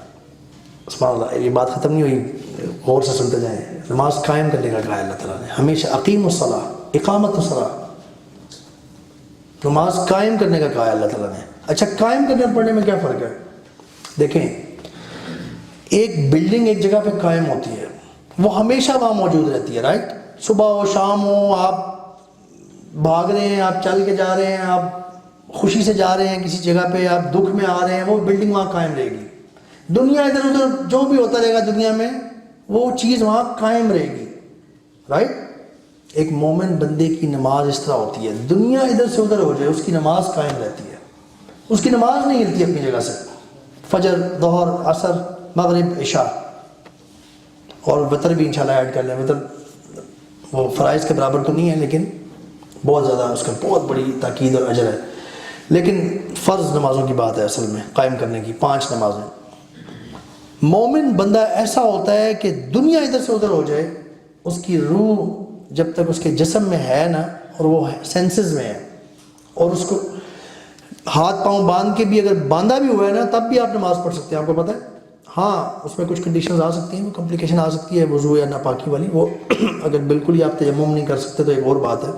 سبحان اللہ، یہ بات ختم نہیں ہوئی، غور سے سنتے جائیں. نماز قائم کرنے کا کہا ہے اللہ تعالیٰ نے ہمیشہ. اقیم الصلاۃ، اقامت الصلاۃ، نماز قائم کرنے کا کہا ہے اللہ تعالیٰ نے. اچھا قائم کرنے اور پڑھنے میں کیا فرق ہے؟ دیکھیں، ایک بلڈنگ ایک جگہ پہ قائم ہوتی ہے، وہ ہمیشہ وہاں موجود رہتی ہے، رائٹ؟ صبح ہو شام ہو، آپ بھاگ رہے ہیں، آپ چل کے جا رہے ہیں، آپ خوشی سے جا رہے ہیں کسی جگہ پہ، آپ دکھ میں آ رہے ہیں، وہ بلڈنگ وہاں قائم رہے گی. دنیا ادھر ادھر جو بھی ہوتا رہے گا دنیا میں، وہ چیز وہاں قائم رہے گی، رائٹ؟ ایک مومن بندے کی نماز اس طرح ہوتی ہے، دنیا ادھر سے ادھر ہو جائے، اس کی نماز قائم رہتی ہے. اس کی نماز نہیں ہلتی اپنی جگہ سے. فجر، ظہر، عصر، مغرب، عشاء، اور وتر بھی انشاءاللہ ایڈ کر لیں. وتر وہ فرائض کے برابر تو نہیں ہے، لیکن بہت زیادہ اس کا بہت بڑی تاکید اور اجر ہے. لیکن فرض نمازوں کی بات ہے اصل میں، قائم کرنے کی 5 نمازیں. مومن بندہ ایسا ہوتا ہے کہ دنیا ادھر سے ادھر ہو جائے، اس کی روح جب تک اس کے جسم میں ہے نا، اور وہ سینسز میں ہے، اور اس کو ہاتھ پاؤں باندھ کے بھی، اگر باندھا بھی ہوا ہے نا، تب بھی آپ نماز پڑھ سکتے ہیں. آپ کو پتہ ہے؟ ہاں اس میں کچھ کنڈیشنز آ سکتی ہیں، وہ کمپلیکیشن آ سکتی ہے وضو یا ناپاکی والی، وہ اگر بالکل ہی آپ تیمم نہیں کر سکتے تو ایک اور بات ہے.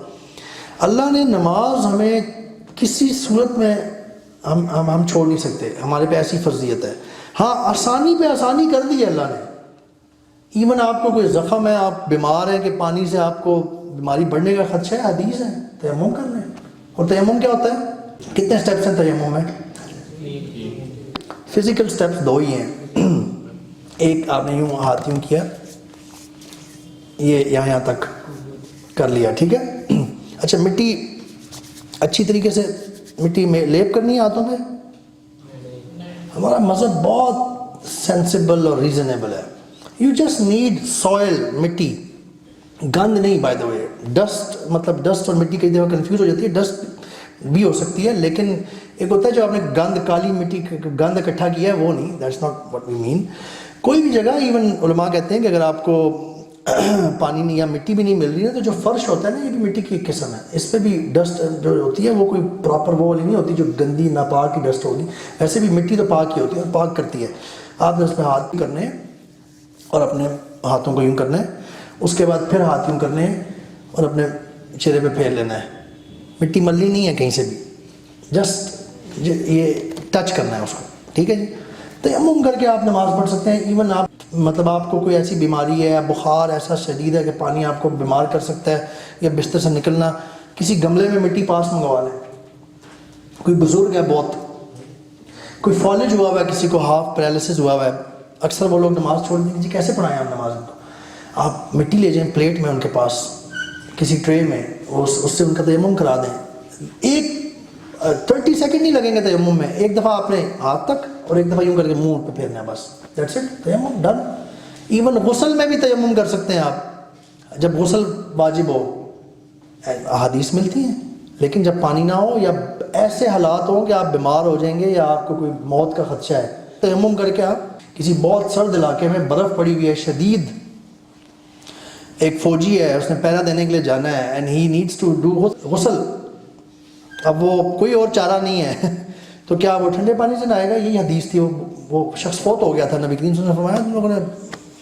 اللہ نے نماز ہمیں کسی صورت میں ہم چھوڑ نہیں سکتے، ہمارے پہ ایسی فرضیت ہے. ہاں آسانی پہ آسانی کر دی ہے اللہ نے. ایون آپ کو کوئی زخم ہے، آپ بیمار ہیں کہ پانی سے آپ کو بیماری بڑھنے کا خدشہ ہے، حدیث ہے تیمم کر لیں. اور تیمم کیا ہوتا ہے؟ کتنے سٹیپس ہیں تیمم میں؟ فزیکل سٹیپس 2 ہی ہیں. ایک آپ نے یوں ہاتھ یوں کیا، یہ یہاں تک کر لیا، ٹھیک ہے. اچھا مٹی اچھی طریقے سے مٹی میں لیپ کرنی ہے ہاتھوں پہ. ہمارا مذہب بہت سینسیبل اور ریزنیبل ہے. یو جسٹ نیڈ سوئل، مٹی، گند نہیں. بائی دا وے ڈسٹ، مطلب ڈسٹ اور مٹی کئی دفعہ کنفیوز ہو جاتی ہے. ڈسٹ بھی ہو سکتی ہے، لیکن ایک ہوتا ہے جو آپ نے گند، کالی مٹی گند اکٹھا کیا ہے، وہ نہیں، دیٹس ناٹ واٹ وی مین. کوئی بھی جگہ، ایون علماء کہتے ہیں کہ اگر آپ کو پانی نہیں یا مٹی بھی نہیں مل رہی ہے، تو جو فرش ہوتا ہے نا، یہ بھی مٹی کی ایک قسم ہے. اس پہ بھی ڈسٹ جو ہوتی ہے وہ کوئی پراپر وہ والی نہیں ہوتی جو گندی ناپاک کی ڈسٹ ہوگی. ایسے بھی مٹی تو پاک ہی ہوتی ہے اور پاک کرتی ہے. آپ نے اس پہ ہاتھ بھی کرنے ہیں اور اپنے ہاتھوں کو یوں کرنا ہے، اس کے بعد پھر ہاتھ یوں کرنے ہیں اور اپنے چہرے پہ پھیر لینا ہے. مٹی ملنی نہیں ہے کہیں سے بھی، جسٹ یہ ٹچ کرنا ہے اس کو، ٹھیک ہے جی. تیمم کر کے آپ نماز پڑھ سکتے ہیں. ایون آپ مطلب آپ کو کوئی ایسی بیماری ہے، بخار ایسا شدید ہے کہ پانی آپ کو بیمار کر سکتا ہے یا بستر سے نکلنا، کسی گملے میں مٹی پاس منگوا لیں. کوئی بزرگ ہے بہت، کوئی فالج ہوا ہوا ہے، کسی کو ہاف پیرالسس ہوا ہوا ہے، اکثر وہ لوگ نماز چھوڑ دیں. جی کیسے پڑھائیں آپ نماز ان کو؟ آپ مٹی لے جائیں پلیٹ میں ان کے پاس، کسی ٹرے میں، اس سے ان کا تیمم کرا دیں. ایک 30 سیکنڈ نہیں لگیں گے تیمم میں. ایک دفعہ آپ نے ہاتھ تک اور ایک دفعہ یوں کر کے منہ پہ پھیرنا ہے بس, دیٹس اٹ, تیمم ڈن. ایون غسل میں بھی تیمم کر سکتے ہیں آپ جب غسل واجب ہو, احادیث ملتی ہیں. لیکن جب پانی نہ ہو یا ایسے حالات ہوں کہ آپ بیمار ہو جائیں گے یا آپ کو کوئی موت کا خدشہ ہے, تیمم کر کے آپ کسی بہت سرد علاقے میں برف پڑی ہوئی ہے شدید, ایک فوجی ہے اس نے پہرا دینے کے لیے جانا ہے and he needs to do غسل, اب وہ کوئی اور چارہ نہیں ہے تو کیا وہ ٹھنڈے پانی سے نہائے گا؟ یہی حدیث تھی. وہ شخص فوت ہو گیا تھا, نبی کریم صلی اللہ علیہ وسلم نے فرمایا تم لوگوں نے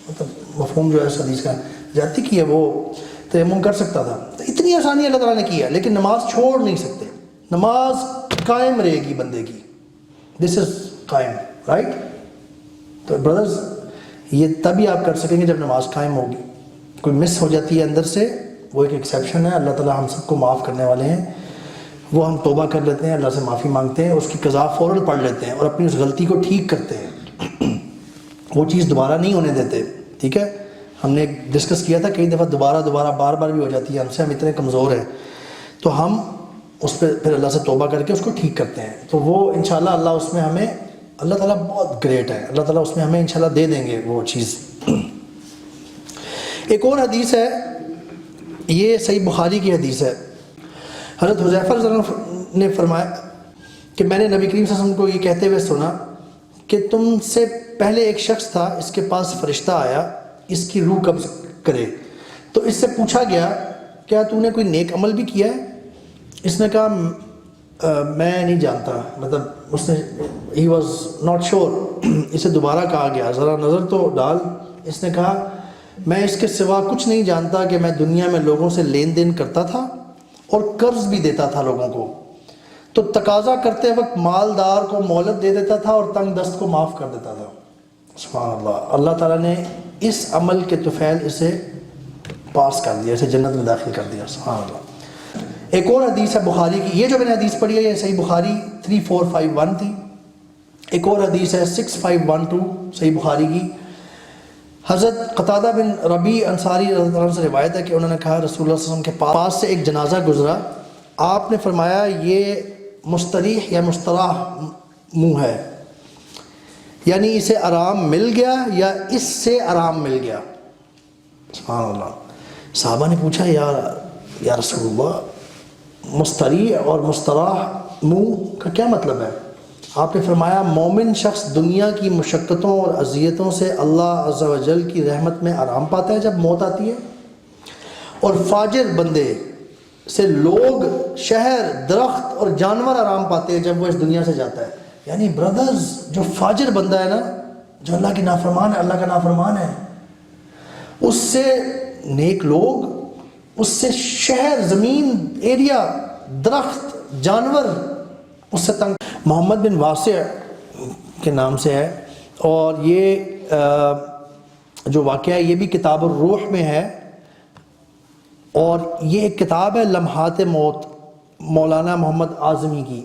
مطلب مفہوم جو ہے اس حدیث کا جاتی کی ہے, وہ تیمم کر سکتا تھا. تو اتنی آسانی اللہ تعالیٰ نے کی ہے, لیکن نماز چھوڑ نہیں سکتے, نماز قائم رہے گی بندے کی. دس از قائم, رائٹ. تو بردرز یہ تبھی آپ کر سکیں گے جب نماز قائم ہوگی. کوئی مس ہو جاتی ہے اندر سے, وہ ایک ایکسیپشن ہے, اللہ تعالیٰ ہم سب کو معاف کرنے والے ہیں. وہ ہم توبہ کر لیتے ہیں, اللہ سے معافی مانگتے ہیں, اس کی قضا فوراً پڑھ لیتے ہیں اور اپنی اس غلطی کو ٹھیک کرتے ہیں, وہ چیز دوبارہ نہیں ہونے دیتے. ٹھیک ہے, ہم نے ڈسکس کیا تھا کئی دفعہ دوبارہ بار بار بھی ہو جاتی ہے ہم سے, ہم اتنے کمزور ہیں, تو ہم اس پہ پھر اللہ سے توبہ کر کے اس کو ٹھیک کرتے ہیں. تو وہ انشاءاللہ اللہ اس میں ہمیں, اللہ تعالیٰ بہت گریٹ ہے, اللہ تعالیٰ اس میں ہمیں انشاءاللہ دے دیں گے وہ چیز. ایک اور حدیث ہے, یہ صحیح بخاری کی حدیث ہے. حضرت حذیفہ رضی اللہ عنہ نے فرمایا کہ میں نے نبی کریم صلی اللہ علیہ وسلم کو یہ کہتے ہوئے سنا کہ تم سے پہلے ایک شخص تھا, اس کے پاس فرشتہ آیا, اس کی روح قبض کرے. تو اس سے پوچھا گیا کیا تو نے کوئی نیک عمل بھی کیا ہے؟ اس نے کہا میں نہیں جانتا, مطلب اس نے ہی واز ناٹ شیور. اسے دوبارہ کہا گیا ذرا نظر تو ڈال. اس نے کہا میں اس کے سوا کچھ نہیں جانتا کہ میں دنیا میں لوگوں سے لین دین کرتا تھا اور قرض بھی دیتا تھا لوگوں کو, تو تقاضا کرتے وقت مالدار کو مہلت دے دیتا تھا اور تنگ دست کو معاف کر دیتا تھا. سبحان اللہ, اللہ تعالیٰ نے اس عمل کے طفیل اسے پاس کر دیا, اسے جنت میں داخل کر دیا. سبحان اللہ. ایک اور حدیث ہے بخاری کی, یہ جو میں نے حدیث پڑھی ہے یہ صحیح بخاری 3451 تھی. ایک اور حدیث ہے 6512 صحیح بخاری کی. حضرت قتادہ بن ربیع انصاری رضی اللہ عنہ سے روایت ہے کہ انہوں نے کہا رسول اللہ صلی اللہ علیہ وسلم کے پاس سے ایک جنازہ گزرا, آپ نے فرمایا یہ مستریح یا مستراح منہ ہے, یعنی اسے آرام مل گیا یا اس سے آرام مل گیا. سبحان اللہ. صحابہ نے پوچھا یا رسول اللہ, مستریح اور مستراح منہ کا کیا مطلب ہے؟ آپ نے فرمایا مومن شخص دنیا کی مشقتوں اور اذیتوں سے اللہ عز و جل کی رحمت میں آرام پاتا ہے جب موت آتی ہے, اور فاجر بندے سے لوگ, شہر, درخت اور جانور آرام پاتے ہیں جب وہ اس دنیا سے جاتا ہے. یعنی بردرز جو فاجر بندہ ہے نا, جو اللہ کی نافرمان ہے, اللہ کا نافرمان ہے, اس سے نیک لوگ, اس سے شہر, زمین, ایریا, درخت, جانور اس سے تنگ. محمد بن واسع کے نام سے ہے, اور یہ جو واقعہ ہے یہ بھی کتاب الروح میں ہے, اور یہ ایک کتاب ہے لمحات موت مولانا محمد اعظمی کی,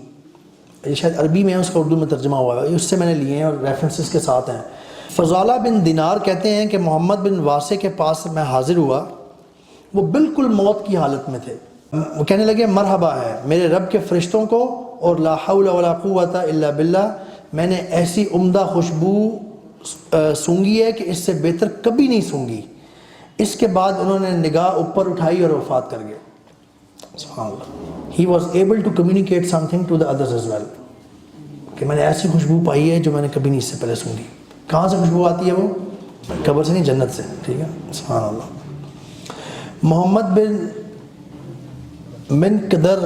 یہ شاید عربی میں ہے, اس کا اردو میں ترجمہ ہوا ہے, اس سے میں نے لیے ہیں اور ریفرنسز کے ساتھ ہیں. فضالہ بن دینار کہتے ہیں کہ محمد بن واسع کے پاس میں حاضر ہوا, وہ بالکل موت کی حالت میں تھے. وہ کہنے لگے مرحبا ہے میرے رب کے فرشتوں کو, اور لا حول ولا قوت الا باللہ, میں نے ایسی عمدہ خوشبو سونگھی ہے کہ اس سے بہتر کبھی نہیں سونگھی. اس کے بعد انہوں نے نگاہ اوپر اٹھائی اور وفات کر گئے. سبحان اللہ. He was able to communicate something to the others as well, کہ میں نے ایسی خوشبو پائی ہے جو میں نے کبھی نہیں اس سے پہلے سونگھی. کہاں سے خوشبو آتی ہے؟ وہ قبر سے نہیں, جنت سے. ٹھیک ہے, سبحان اللہ. محمد بن منقدر,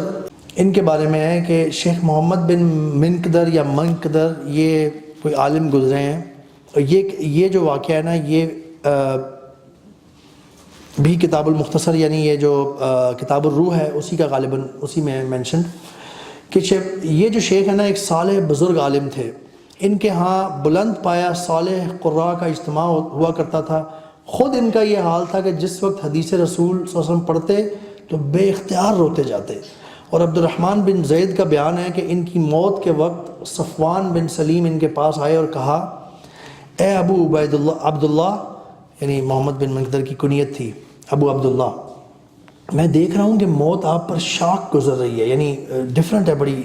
ان کے بارے میں ہے کہ شیخ محمد بن منقدر یا منقدر یہ کوئی عالم گزرے ہیں, اور یہ جو واقعہ ہے نا یہ بھی کتاب المختصر یعنی یہ جو کتاب الروح ہے اسی کا غالباً اسی میں مینشن, کہ یہ جو شیخ ہے نا ایک صالح بزرگ عالم تھے. ان کے ہاں بلند پایا صالح قراء کا اجتماع ہوا کرتا تھا. خود ان کا یہ حال تھا کہ جس وقت حدیث رسول صلی اللہ علیہ وسلم پڑھتے تو بے اختیار روتے جاتے. اور عبد الرحمن بن زید کا بیان ہے کہ ان کی موت کے وقت صفوان بن سلیم ان کے پاس آئے اور کہا اے ابو عبداللہ, یعنی محمد بن منقدر کی کنیت تھی ابو عبداللہ, میں دیکھ رہا ہوں کہ موت آپ پر شاک گزر رہی ہے، یعنی ڈفرینٹ ہے بڑی،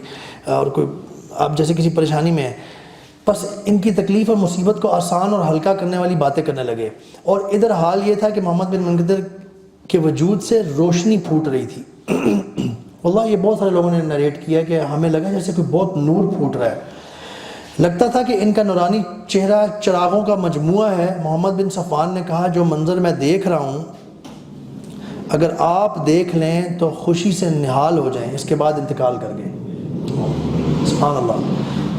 اور کوئی آپ جیسے کسی پریشانی میں ہیں، بس ان کی تکلیف اور مصیبت کو آسان اور ہلکا کرنے والی باتیں کرنے لگے. اور ادھر حال یہ تھا کہ محمد بن منکدر کے وجود سے روشنی پھوٹ رہی تھی. واللہ یہ بہت سارے لوگوں نے نریٹ کیا کہ ہمیں لگا جیسے کوئی بہت نور پھوٹ رہا ہے، لگتا تھا کہ ان کا نورانی چہرہ چراغوں کا مجموعہ ہے. محمد بن صفوان نے کہا جو منظر میں دیکھ رہا ہوں اگر آپ دیکھ لیں تو خوشی سے نہال ہو جائیں، اس کے بعد انتقال کر گئے. سبحان اللہ.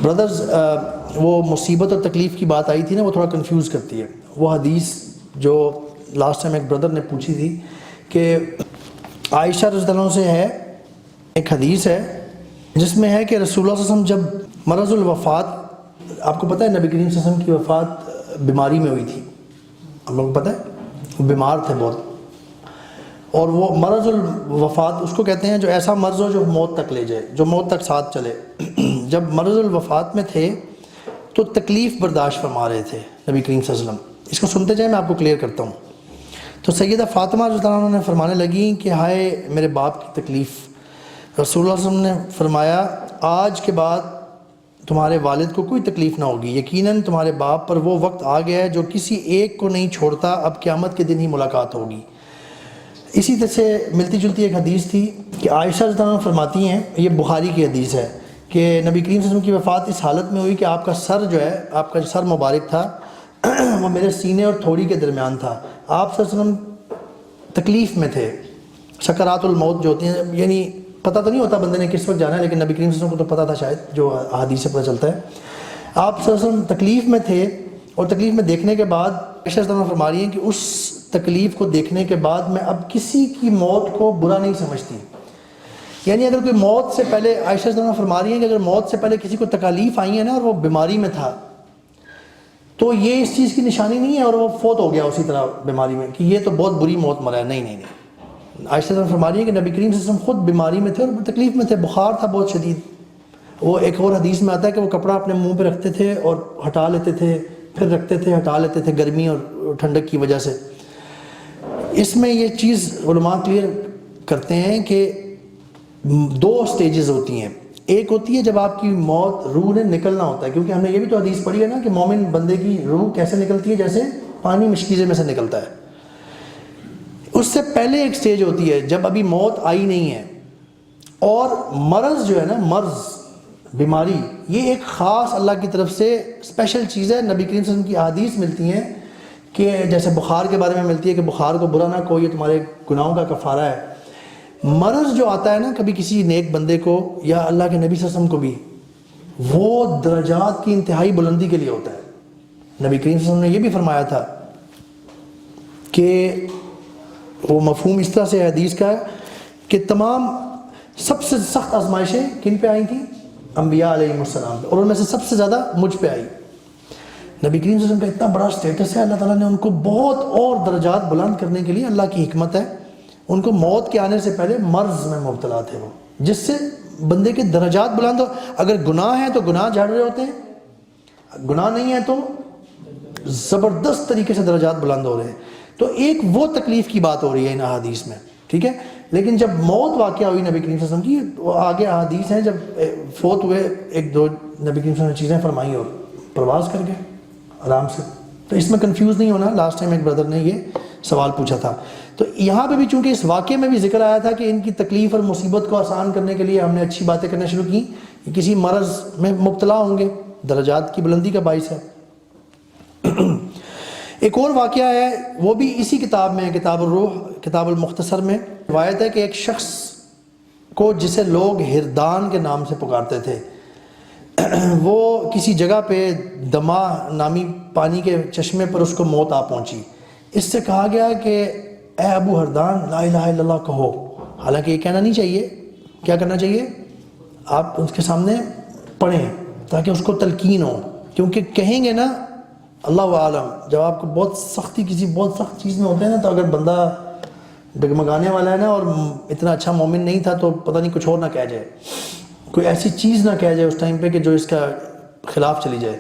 برادرز، وہ مصیبت اور تکلیف کی بات آئی تھی نا، وہ تھوڑا کنفیوز کرتی ہے. وہ حدیث جو لاسٹ ٹائم ایک بردر نے پوچھی تھی کہ عائشہ رضی اللہ عنہ سے ہے، ایک حدیث ہے جس میں ہے کہ رسول اللہ صلی اللہ علیہ وسلم جب مرض الوفات، آپ کو پتہ ہے نبی کریم صلی اللہ علیہ وسلم کی وفات بیماری میں ہوئی تھی، آپ لوگوں کو پتہ ہے، بیمار تھے بہت. اور وہ مرض الوفات اس کو کہتے ہیں جو ایسا مرض ہو جو موت تک لے جائے، جو موت تک ساتھ چلے. جب مرض الوفات میں تھے تو تکلیف برداشت فرما رہے تھے نبی کریم صلی اللہ علیہ وسلم. اس کو سنتے جائیں، میں آپ کو کلیئر کرتا ہوں. تو سیدہ فاطمہ رضی اللہ عنہ نے فرمانے لگیں کہ ہائے میرے باپ کی تکلیف. رسول اللہ صلی اللہ علیہ وسلم نے فرمایا آج کے بعد تمہارے والد کو کوئی تکلیف نہ ہوگی، یقیناً تمہارے باپ پر وہ وقت آ گیا ہے جو کسی ایک کو نہیں چھوڑتا، اب قیامت کے دن ہی ملاقات ہوگی. اسی طرح سے ملتی جلتی ایک حدیث تھی کہ عائشہ رضی اللہ عنہ فرماتی ہیں، یہ بخاری کی حدیث ہے، کہ نبی کریم صلی اللہ علیہ وسلم کی وفات اس حالت میں ہوئی کہ آپ کا سر جو ہے، آپ کا سر مبارک تھا وہ میرے سینے اور تھوڑی کے درمیان تھا. آپ صلی اللہ علیہ وسلم تکلیف میں تھے، سکرات الموت جو ہوتی ہیں، یعنی پتہ تو نہیں ہوتا بندے نے کس وقت جانا ہے، لیکن نبی کریم صلی اللہ علیہ وسلم کو تو پتہ تھا شاید، جو حدیث سے پتہ چلتا ہے. آپ صلی اللہ علیہ وسلم تکلیف میں تھے، اور تکلیف میں دیکھنے کے بعد عائشہ رضی اللہ عنہ فرما رہی ہیں کہ اس تکلیف کو دیکھنے کے بعد میں اب کسی کی موت کو برا نہیں سمجھتی. یعنی اگر کوئی موت سے پہلے، عائشہ رضی اللہ عنہ فرما رہی ہیں کہ اگر موت سے پہلے کسی کو تکالیف آئی ہیں نا اور وہ بیماری میں تھا، تو یہ اس چیز کی نشانی نہیں ہے اور وہ فوت ہو گیا اسی طرح بیماری میں کہ یہ تو بہت بری موت مرا ہے. نہیں نہیں نہیں. عائشہ رضی اللہ عنہ فرما رہی ہیں کہ نبی کریم صلی اللہ علیہ وسلم خود بیماری میں تھے اور تکلیف میں تھے، بخار تھا بہت شدید. وہ ایک اور حدیث میں آتا ہے کہ وہ کپڑا اپنے منہ پہ رکھتے تھے اور ہٹا لیتے تھے، پھر رکھتے تھے، ہٹا لیتے تھے، گرمی اور ٹھنڈک کی وجہ سے. اس میں یہ چیز علماء کلیئر کرتے ہیں کہ دو سٹیجز ہوتی ہیں. ایک ہوتی ہے جب آپ کی موت، روح نے نکلنا ہوتا ہے، کیونکہ ہم نے یہ بھی تو حدیث پڑھی ہے نا کہ مومن بندے کی روح کیسے نکلتی ہے، جیسے پانی مشکیزے میں سے نکلتا ہے. اس سے پہلے ایک سٹیج ہوتی ہے جب ابھی موت آئی نہیں ہے، اور مرض جو ہے نا، مرض، بیماری، یہ ایک خاص اللہ کی طرف سے اسپیشل چیز ہے. نبی کریم صلی اللہ علیہ وسلم کی احادیث ملتی ہیں کہ جیسے بخار کے بارے میں ملتی ہے کہ بخار کو برا نہ کوئی، یہ تمہارے گناہوں کا کفارہ ہے. مرض جو آتا ہے نا کبھی کسی نیک بندے کو یا اللہ کے نبی صلی اللہ علیہ وسلم کو بھی، وہ درجات کی انتہائی بلندی کے لیے ہوتا ہے. نبی کریم صلی اللہ علیہ وسلم نے یہ بھی فرمایا تھا کہ وہ مفہوم اس طرح سے حدیث کا ہے کہ تمام سب سے سخت آزمائشیں کن پہ آئی تھیں؟ انبیاء علیہ السلام پہ، اور ان میں سے سب سے زیادہ مجھ پہ آئی. نبی کریم صلی اللہ علیہ وسلم کا اتنا بڑا سٹیٹس ہے، اللہ تعالیٰ نے ان کو بہت اور درجات بلند کرنے کے لیے، اللہ کی حکمت ہے، ان کو موت کے آنے سے پہلے مرض میں مبتلا تھے وہ، جس سے بندے کے درجات بلند ہو. اگر گناہ ہے تو گناہ جھاڑ رہے ہوتے ہیں، گناہ نہیں ہے تو زبردست طریقے سے درجات بلند ہو رہے ہیں. تو ایک وہ تکلیف کی بات ہو رہی ہے ان احادیث میں، ٹھیک ہے. لیکن جب موت واقعہ ہوئی نبی کریم صلی اللہ علیہ وسلم کی، وہ آگے احادیث ہیں، جب فوت ہوئے ایک دو، نبی کریم صلی اللہ علیہ وسلم نے چیزیں فرمائی اور پرواز کر گئے آرام سے. تو اس میں کنفیوز نہیں ہونا. لاسٹ ٹائم ایک بردر نے یہ سوال پوچھا تھا. تو یہاں پہ بھی چونکہ اس واقعے میں بھی ذکر آیا تھا کہ ان کی تکلیف اور مصیبت کو آسان کرنے کے لیے ہم نے اچھی باتیں کرنا شروع کی، کسی مرض میں مبتلا ہوں گے، درجات کی بلندی کا باعث ہے. ایک اور واقعہ ہے، وہ بھی اسی کتاب میں، کتاب الروح، کتاب المختصر میں روایت ہے کہ ایک شخص کو جسے لوگ ہردان کے نام سے پکارتے تھے، وہ کسی جگہ پہ دما نامی پانی کے چشمے پر اس کو موت آ پہنچی. اس سے کہا گیا کہ اے ابو ہردان لا الہ الا اللہ کہو. حالانکہ یہ کہنا نہیں چاہیے. کیا کرنا چاہیے؟ آپ اس کے سامنے پڑھیں تاکہ اس کو تلقین ہو، کیونکہ کہیں گے نا اللہ عالم، جب آپ کو بہت سختی کسی بہت سخت چیز میں ہوتے ہیں نا، تو اگر بندہ ڈگمگانے والا ہے نا اور اتنا اچھا مومن نہیں تھا تو پتہ نہیں کچھ اور نہ کہہ جائے، کوئی ایسی چیز نہ کہہ جائے اس ٹائم پہ کہ جو اس کا خلاف چلی جائے.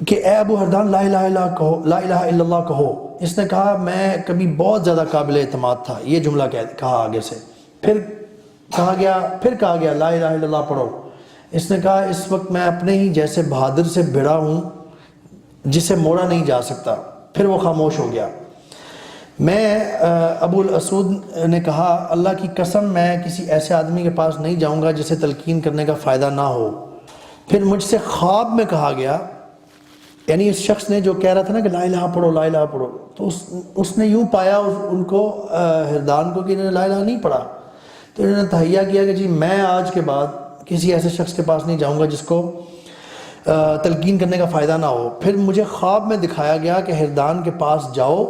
کہ اے ابو حردان لا الہ الا اللہ کہو. اس نے کہا میں کبھی بہت زیادہ قابل اعتماد تھا، یہ جملہ کہا آگے سے. پھر کہا گیا لا الہ الا اللہ پڑھو. اس نے کہا اس وقت میں اپنے ہی جیسے بہادر سے بھڑا ہوں جسے موڑا نہیں جا سکتا. پھر وہ خاموش ہو گیا. میں ابو الاسود نے کہا اللہ کی قسم میں کسی ایسے آدمی کے پاس نہیں جاؤں گا جسے تلقین کرنے کا فائدہ نہ ہو. پھر مجھ سے خواب میں کہا گیا، یعنی اس شخص نے جو کہہ رہا تھا نا کہ لا الہ پڑھو لا الہ پڑھو، تو اس نے یوں پایا ان کو حردان کو کہ انہوں نے لا الہ نہیں پڑھا. تو انہوں نے تہیہ کیا کہ جی میں آج کے بعد کسی ایسے شخص کے پاس نہیں جاؤں گا جس کو تلقین کرنے کا فائدہ نہ ہو. پھر مجھے خواب میں دکھایا گیا کہ حردان کے پاس جاؤ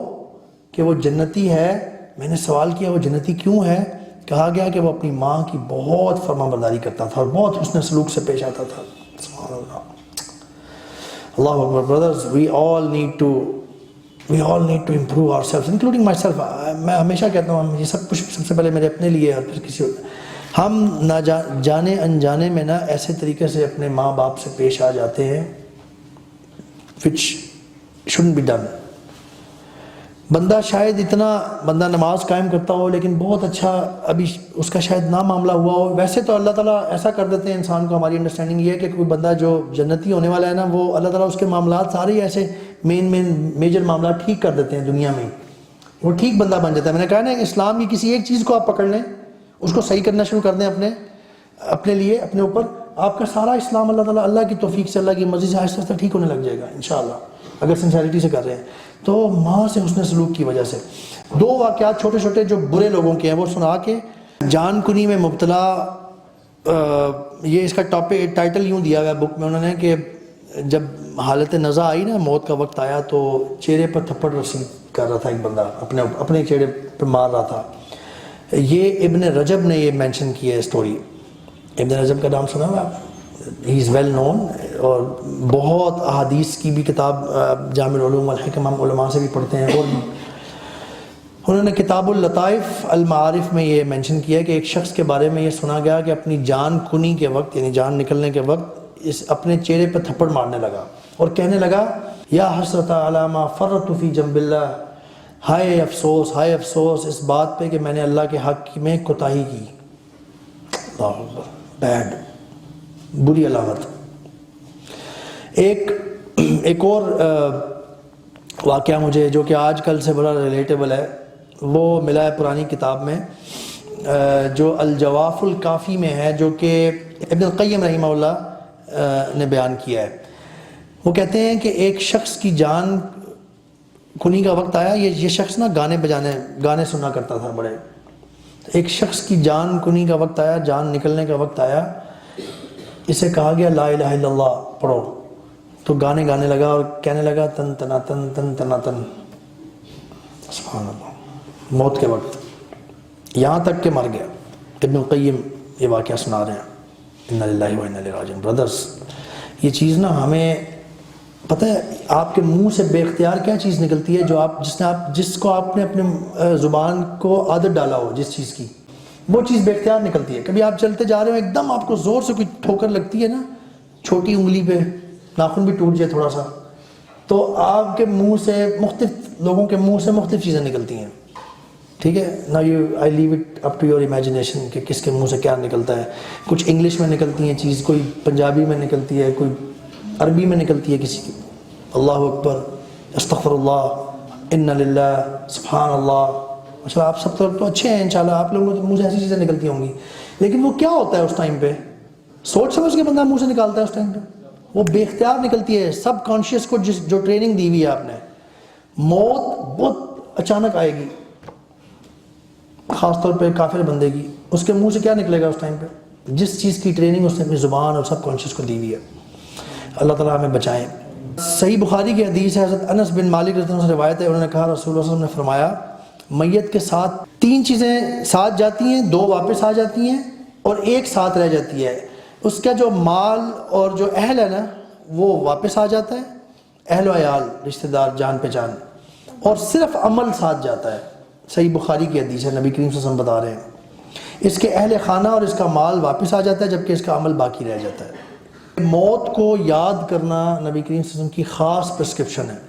کہ وہ جنتی ہے. میں نے سوال کیا وہ جنتی کیوں ہے؟ کہا گیا کہ وہ اپنی ماں کی بہت فرما برداری کرتا تھا اور بہت حسن سلوک سے پیش آتا تھا. سبحان اللہ. اللہ اکبر. brothers, we all need to improve ourselves, including myself. میں ہمیشہ کہتا ہوں یہ سب کچھ سب سے پہلے میرے اپنے لیے اور پھر کسی اور. ہم نہ جانے انجانے میں نا ایسے طریقے سے اپنے ماں باپ سے پیش آ جاتے ہیں which shouldn't be done. بندہ شاید اتنا نماز قائم کرتا ہو لیکن بہت اچھا ابھی اس کا شاید نہ معاملہ ہوا ہو. ویسے تو اللہ تعالیٰ ایسا کر دیتے ہیں انسان کو، ہماری انڈرسٹینڈنگ یہ ہے کہ کوئی بندہ جو جنتی ہونے والا ہے نا وہ اللہ تعالیٰ اس کے معاملات سارے ایسے میجر معاملات ٹھیک کر دیتے ہیں دنیا میں، وہ ٹھیک بندہ بن جاتا ہے. میں نے کہا نا اسلام کی کسی ایک چیز کو آپ پکڑ لیں، اس کو صحیح کرنا شروع کر دیں اپنے لیے، اپنے اوپر، آپ کا سارا اسلام اللہ تعالیٰ اللہ کی توفیق سے اللہ کی مرضی سے آہستہ آہستہ ٹھیک ہونے لگ جائے گا انشاءاللہ، اگر سنسیریٹی سے کر رہے ہیں. تو ماں سے حسن سلوک کی وجہ سے 2 واقعات چھوٹے چھوٹے جو برے لوگوں کے ہیں وہ سنا کے جان کنی میں مبتلا. یہ اس کا ٹائٹل یوں دیا گیا بک میں انہوں نے کہ جب حالت نزا آئی نا، موت کا وقت آیا تو چہرے پر تھپڑ رسید کر رہا تھا ایک بندہ، اپنے چہرے پر مار رہا تھا. یہ ابن رجب نے یہ مینشن کی ہے اسٹوری. ابن رجب کا نام سنا ہوا؟ ہی از ویل نون، اور بہت احادیث کی بھی کتاب جامع العلوم والحکم ہم علماء سے بھی پڑھتے ہیں. اور انہوں نے کتاب اللطائف المعارف میں یہ مینشن کیا ہے کہ ایک شخص کے بارے میں یہ سنا گیا کہ اپنی جان کنی کے وقت یعنی جان نکلنے کے وقت اپنے چہرے پہ تھپڑ مارنے لگا اور کہنے لگا یا حسرت علی ما فرط فی جنب اللہ، ہائے افسوس اس بات پہ کہ میں نے اللہ کے حق میں کوتاہی کی. اللہ اکبر. بیڈ، بری علامت. ایک اور واقعہ مجھے جو کہ آج کل سے بڑا ریلیٹیبل ہے وہ ملا ہے پرانی کتاب میں جو الجواف الکافی میں ہے، جو کہ ابن القیم رحمہ اللہ نے بیان کیا ہے. وہ کہتے ہیں کہ ایک شخص کی جان کنی کا وقت آیا. یہ شخص نا گانے سنا کرتا تھا بڑے. ایک شخص کی جان کنی کا وقت آیا، جان نکلنے کا وقت آیا. اسے کہا گیا لا الہ الا اللہ پڑھو. تو گانے گانے لگا اور کہنے لگا تن تنا تن تن تنا تن. سبحان اللہ. موت کے وقت یہاں تک کہ مر گیا. ابن القیم یہ واقعہ سنا رہے ہیں. انا للہ و انا الیہ راجعون. بردرز، یہ چیز نا ہمیں پتہ ہے آپ کے منہ سے بے اختیار کیا چیز نکلتی ہے جو جس کو آپ نے اپنے زبان کو عادت ڈالا ہو، جس چیز کی وہ چیز بے اختیار نکلتی ہے. کبھی آپ چلتے جا رہے ہو ایک دم آپ کو زور سے کوئی ٹھوکر لگتی ہے نا، چھوٹی انگلی پہ ناخن بھی ٹوٹ جائے تھوڑا سا، تو آپ کے منہ سے مختلف لوگوں کے منہ سے مختلف چیزیں نکلتی ہیں. ٹھیک ہے نا، I leave it up to your imagination کہ کس کے منہ سے کیا نکلتا ہے. کچھ انگلش میں نکلتی ہیں چیز، کوئی پنجابی میں نکلتی ہے، کوئی عربی میں نکلتی ہے کسی کی. اللہ اکبر، استغفر اللہ، انا للہ، سبحان اللہ. ماشاء اللہ آپ سب تو اچھے ہیں انشاءاللہ، آپ لوگوں کو منہ سے ایسی چیزیں نکلتی ہوں گی، لیکن وہ کیا ہوتا ہے اس ٹائم پہ؟ سوچ سمجھ کے بندہ منہ سے نکالتا ہے اس ٹائم پہ، وہ بے اختیار نکلتی ہے. سب کانشیس کو جو ٹریننگ دی ہوئی ہے آپ نے، موت بہت اچانک آئے گی خاص طور پہ کافر بندے کی. اس کے منہ سے کیا نکلے گا اس ٹائم پہ؟ جس چیز کی ٹریننگ اس نے اپنی زبان اور سب کانشیس کو دی ہوئی ہے. اللہ تعالیٰ ہمیں بچائیں. صحیح بخاری کی حدیث ہے، حضرت انس بن مالک رضی اللہ عنہ سے روایت ہے، انہوں نے کہا رسول اللہ صلی اللہ علیہ وسلم نے فرمایا میت کے ساتھ 3 چیزیں ساتھ جاتی ہیں، 2 واپس آ جاتی ہیں اور 1 ساتھ رہ جاتی ہے. اس کا جو مال اور جو اہل ہے نا وہ واپس آ جاتا ہے، اہل و عیال، رشتہ دار، جان پہچان، اور صرف عمل ساتھ جاتا ہے. صحیح بخاری کی حدیث ہے، نبی کریم صلی اللہ علیہ وسلم بتا رہے ہیں اس کے اہل خانہ اور اس کا مال واپس آ جاتا ہے جبکہ اس کا عمل باقی رہ جاتا ہے. موت کو یاد کرنا نبی کریم صلی اللہ علیہ وسلم کی خاص پرسکرپشن ہے۔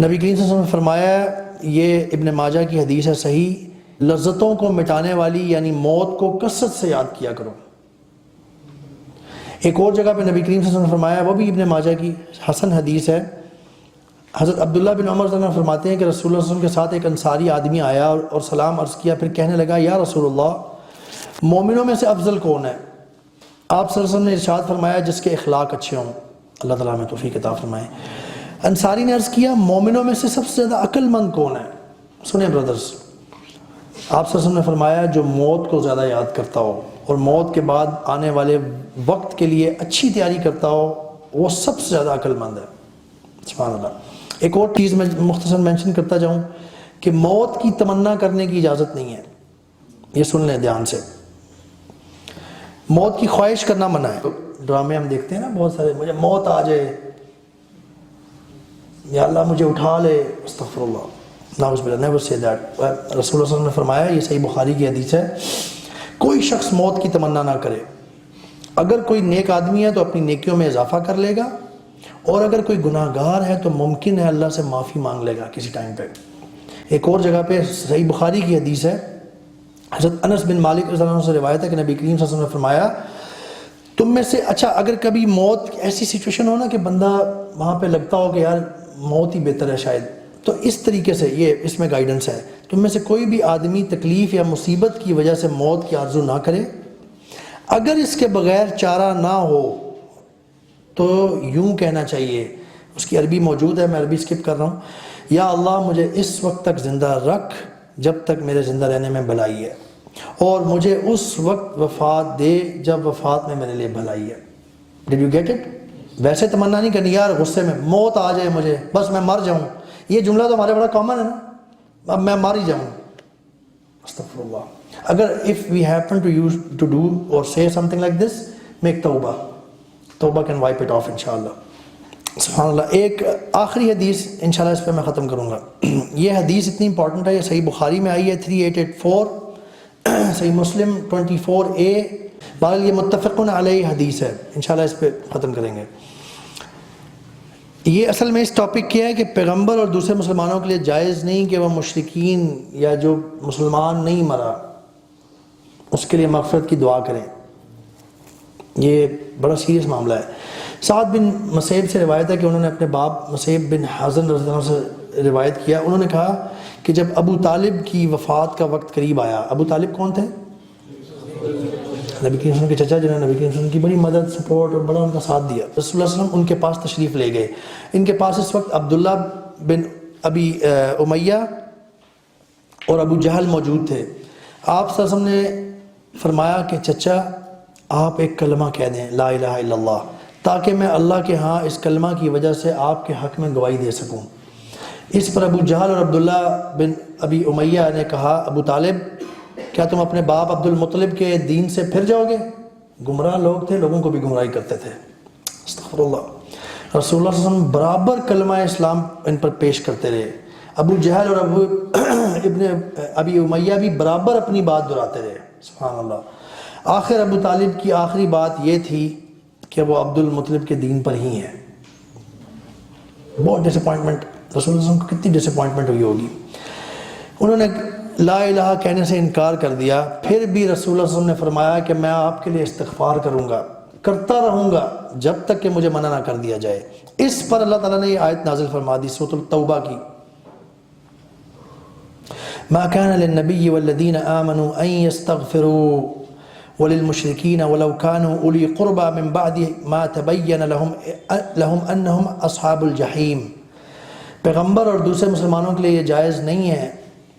نبی کریم صلی اللہ علیہ وسلم نے فرمایا، یہ ابن ماجہ کی حدیث ہے صحیح، لذتوں کو مٹانے والی یعنی موت کو کثرت سے یاد کیا کرو۔ ایک اور جگہ پہ نبی کریم صلی اللہ علیہ وسلم نے فرمایا، وہ بھی ابن ماجہ کی حسن حدیث ہے، حضرت عبداللہ بن عمر رضی اللہ عنہ فرماتے ہیں کہ رسول اللہ صلی اللہ علیہ وسلم کے ساتھ ایک انصاری آدمی آیا اور سلام عرض کیا، پھر کہنے لگا، یا رسول اللہ، مومنوں میں سے افضل کون ہے؟ آپ صلی اللہ علیہ وسلم نے ارشاد فرمایا، جس کے اخلاق اچھے ہوں۔ اللہ تعالیٰ ہمیں توفیق عطا فرمائے۔ انصاری نے عرض کیا، مومنوں میں سے سب سے زیادہ عقل مند کون ہے؟ سنیں برادرز، آپ صلی اللہ علیہ وسلم نے فرمایا، جو موت کو زیادہ یاد کرتا ہو اور موت کے بعد آنے والے وقت کے لیے اچھی تیاری کرتا ہو، وہ سب سے زیادہ عقل مند ہے۔ سبحان اللہ۔ ایک اور چیز میں مختصر مینشن کرتا جاؤں کہ موت کی تمنا کرنے کی اجازت نہیں ہے، یہ سن لیں دھیان سے۔ موت کی خواہش کرنا منع ہے۔ ڈرامے ہم دیکھتے ہیں نا بہت سارے، مجھے موت آ جائے، یا اللہ مجھے اٹھا لے، استغفر اللہ، نعوذ باللہ، نیور سے دیٹ۔ رسول اللہ صلی اللہ علیہ وسلم نے فرمایا، یہ صحیح بخاری کی حدیث ہے، کوئی شخص موت کی تمنا نہ کرے۔ اگر کوئی نیک آدمی ہے تو اپنی نیکیوں میں اضافہ کر لے گا، اور اگر کوئی گناہ گار ہے تو ممکن ہے اللہ سے معافی مانگ لے گا کسی ٹائم پہ۔ ایک اور جگہ پہ صحیح بخاری کی حدیث ہے، حضرت انس بن مالک رضی اللہ عنہ سے روایت ہے کہ نبی کریم صلی اللہ علیہ وسلم نے فرمایا، تم میں سے اچھا اگر کبھی موت ایسی سچویشن ہو نا کہ بندہ وہاں پہ لگتا ہو کہ یار موت ہی بہتر ہے شاید، تو اس طریقے سے یہ اس میں گائیڈنس ہے، تم میں سے کوئی بھی آدمی تکلیف یا مصیبت کی وجہ سے موت کی آرزو نہ کرے، اگر اس کے بغیر چارہ نہ ہو تو یوں کہنا چاہیے، اس کی عربی موجود ہے، میں عربی سکپ کر رہا ہوں، یا اللہ مجھے اس وقت تک زندہ رکھ جب تک میرے زندہ رہنے میں بھلائی ہے، اور مجھے اس وقت وفات دے جب وفات میں میرے لیے بھلائی ہے۔ Did you get it? ویسے تمنا نہیں کرنی یار غصے میں موت آ جائے مجھے، بس میں مر جاؤں، یہ جملہ تو ہمارے بڑا کامن ہے نا، اب میں مر ہی جاؤں، استغفر اللہ۔ اگر if we happen to do or say something like this, make توبہ can wipe it off انشاءاللہ۔ سبحان اللہ۔ ایک آخری حدیث انشاءاللہ اس پہ میں ختم کروں گا۔ یہ حدیث اتنی امپورٹنٹ ہے، یہ صحیح بخاری میں آئی ہے 3884، صحیح مسلم 24A، بہرحال یہ متفقن علیہ حدیث ہے، انشاءاللہ اس پہ ختم کریں گے۔ یہ اصل میں اس ٹاپک کیا ہے کہ پیغمبر اور دوسرے مسلمانوں کے لیے جائز نہیں کہ وہ مشرکین یا جو مسلمان نہیں مرا اس کے لیے مغفرت کی دعا کریں، یہ بڑا سیریس معاملہ ہے۔ سعد بن مسیب سے روایت ہے کہ انہوں نے اپنے باپ مسیب بن حزن رضی اللہ عنہ سے روایت کیا، انہوں نے کہا کہ جب ابو طالب کی وفات کا وقت قریب آیا، ابو طالب کون تھے؟ نبی کریم صلی اللہ علیہ وسلم کے چچا، جنہوں نے نبی کریم صلی اللہ علیہ وسلم کی بڑی مدد سپورٹ اور بڑا ان کا ساتھ دیا۔ رسول اللہ صلی اللہ علیہ وسلم ان کے پاس تشریف لے گئے، ان کے پاس اس وقت عبداللہ بن ابی امیہ اور ابو جہل موجود تھے۔ آپ صلی اللہ علیہ وسلم نے فرمایا کہ چچا آپ ایک کلمہ کہہ دیں، لا الہ الا اللہ، تاکہ میں اللہ کے ہاں اس کلمہ کی وجہ سے آپ کے حق میں گواہی دے سکوں۔ اس پر ابو جہل اور عبداللہ بن ابی امیہ نے کہا، ابو طالب کیا تم اپنے باپ عبد المطلب کے دین سے پھر جاؤ گے؟ گمراہ لوگ تھے، لوگوں کو بھی گمراہی کرتے تھے۔ استغفر اللہ۔ رسول اللہ صلی اللہ علیہ وسلم برابر کلمہ اسلام ان پر پیش کرتے رہے، ابو جہل اور ابن ابی امیہ بھی برابر اپنی بات دہراتے رہے، سبحان اللہ۔ آخر ابو طالب کی آخری بات یہ تھی کہ وہ عبد المطلب کے دین پر ہی ہیں۔ بہت ڈس اپوائنٹمنٹ، رسول اللہ صلی اللہ علیہ وسلم کو کتنی ڈس اپوائنٹمنٹ ہوئی ہوگی۔ انہوں نے لا الہ کہنے سے انکار کر دیا، پھر بھی رسول اللہ صلی اللہ علیہ وسلم نے فرمایا کہ میں آپ کے لیے استغفار کروں گا، کرتا رہوں گا جب تک کہ مجھے منع نہ کر دیا جائے۔ اس پر اللہ تعالیٰ نے یہ آیت نازل فرما دی سورۃ التوبہ کی، ما كان للنبي والذين آمنوا أن يستغفروا وللمشركين ولو كانوا أولي قربى من بعد ما تبين لهم أنهم أصحاب الجحيم۔ پیغمبر اور دوسرے مسلمانوں کے لیے یہ جائز نہیں ہے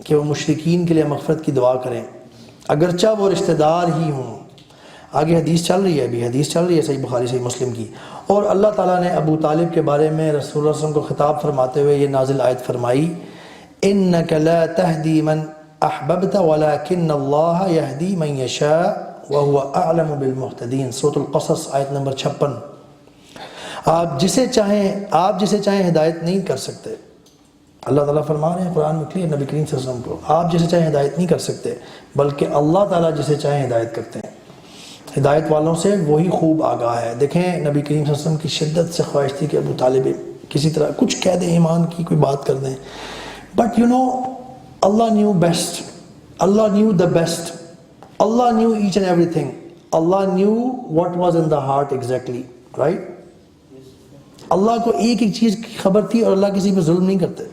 کہ وہ مشرکین کے لیے مغفرت کی دعا کریں اگرچہ وہ رشتہ دار ہی ہوں۔ آگے حدیث چل رہی ہے، ابھی حدیث چل رہی ہے صحیح بخاری صحیح مسلم کی، اور اللہ تعالیٰ نے ابو طالب کے بارے میں رسول اللہ صلی اللہ علیہ وسلم کو خطاب فرماتے ہوئے یہ نازل آیت فرمائی، إنك لا تهدي من أحببت ولكن الله يهدي من يشاء وهو أعلم بالمهتدين۔ سورۃ القصص آیت نمبر 56۔ آپ جسے چاہیں ہدایت نہیں کر سکتے، اللہ تعالیٰ فرما رہے ہیں قرآن میں کلیئر نبی کریم صلی اللہ علیہ وسلم کو، آپ جسے چاہیں ہدایت نہیں کر سکتے بلکہ اللہ تعالیٰ جسے چاہیں ہدایت کرتے ہیں۔ ہدایت والوں سے وہی خوب آگاہ ہے. دیکھیں نبی کریم صلی اللہ علیہ وسلم کی شدت سے خواہش تھی کہ ابو طالب کسی طرح کچھ کہہ دیں، ایمان کی کوئی بات کر دیں، but you know Allah knew best, Allah knew the best, Allah knew each and everything, Allah knew what was in the heart exactly, right. Allah کو ایک ایک چیز کی خبر تھی، اور اللہ کسی پہ ظلم نہیں کرتے.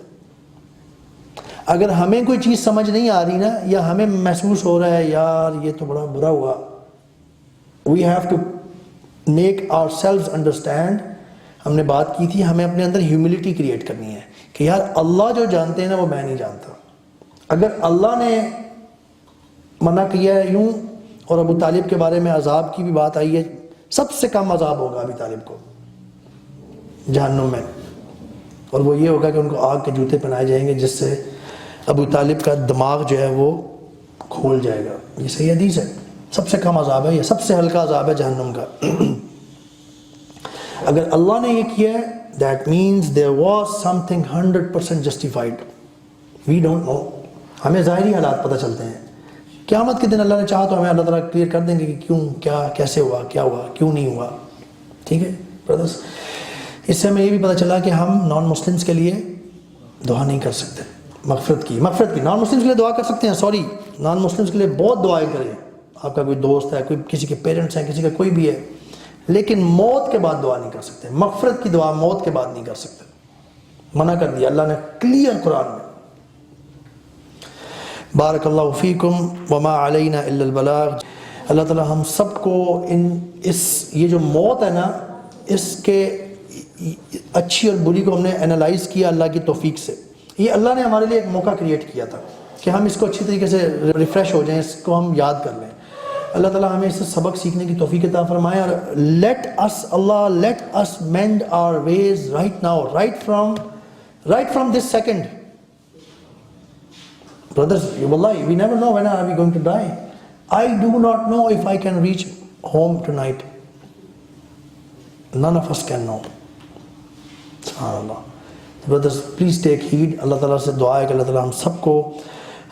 اگر ہمیں کوئی چیز سمجھ نہیں آ رہی نا، یا ہمیں محسوس ہو رہا ہے یار یہ تو بڑا برا ہوا، we have to make ourselves understand. ہم نے بات کی تھی، ہمیں اپنے اندر ہیوملٹی کریٹ کرنی ہے کہ یار اللہ جو جانتے ہیں نا وہ میں نہیں جانتا. اگر اللہ نے منع کیا ہے یوں، اور ابو طالب کے بارے میں عذاب کی بھی بات آئی ہے، سب سے کم عذاب ہوگا ابو طالب کو جہنم میں، اور وہ یہ ہوگا کہ ان کو آگ کے جوتے پہنائے جائیں گے، جس سے ابو طالب کا دماغ جو ہے وہ کھول جائے گا. یہ صحیح حدیث ہے. سب سے کم عذاب ہے، یہ سب سے ہلکا عذاب ہے جہنم کا. اگر اللہ نے یہ کیا ہے that means there was something 100% justified. we don't know. ہمیں ظاہری حالات پتہ چلتے ہیں. قیامت کے دن اللہ نے چاہا تو ہمیں اللہ تعالیٰ کلیئر کر دیں گے کہ کیوں، کیا، کیسے ہوا، کیا ہوا، کیوں نہیں ہوا. ٹھیک ہے برادرز، اس سے ہمیں یہ بھی پتہ چلا کہ ہم نان مسلمس کے لیے دعا نہیں کر سکتے مغفرت کی. نان مسلمس کے لیے دعا کر سکتے ہیں، سوری، نان مسلمس کے لیے بہت دعائیں کریں. آپ کا کوئی دوست ہے، کوئی کسی کے پیرنٹس ہیں، کسی کا کوئی بھی ہے، لیکن موت کے بعد دعا نہیں کر سکتے. مغفرت کی دعا موت کے بعد نہیں کر سکتے، منع کر دیا اللہ نے کلیئر قرآن میں. بارک اللہ فیکم وما علینا الا البلاغ. اللہ تعالی ہم سب کو یہ جو موت ہے نا، اس کے اچھی اور بری کو ہم نے انالائز کیا اللہ کی توفیق سے. یہ اللہ نے ہمارے لیے ایک موقع کریٹ کیا تھا کہ ہم اس کو اچھی طریقے سے ریفریش ہو جائیں، اس کو ہم یاد کر لیں. اللہ تعالیٰ ہمیں اس سے سبق سیکھنے کی توفیق عطا فرمائے. اور let us mend our ways right now, right from this second. Brothers, wallahi, we never know when are we going to die. I do not know if I can reach home tonight. None of us can know. SubhanAllah. Brothers, please take heed. اللہ تعالیٰ سے دعا ہے کہ اللہ تعالیٰ ہم سب کو،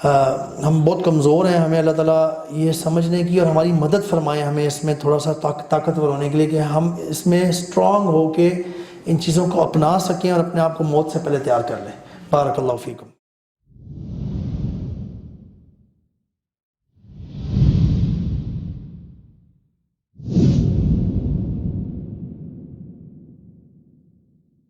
ہم بہت کمزور ہیں، ہمیں اللہ تعالیٰ یہ سمجھنے کی اور ہماری مدد فرمائے، ہمیں اس میں تھوڑا سا طاقتور ہونے کے لیے کہ ہم اس میں اسٹرانگ ہو کے ان چیزوں کو اپنا سکیں اور اپنے آپ کو موت سے پہلے تیار کر لیں. بارک اللہ فیکم.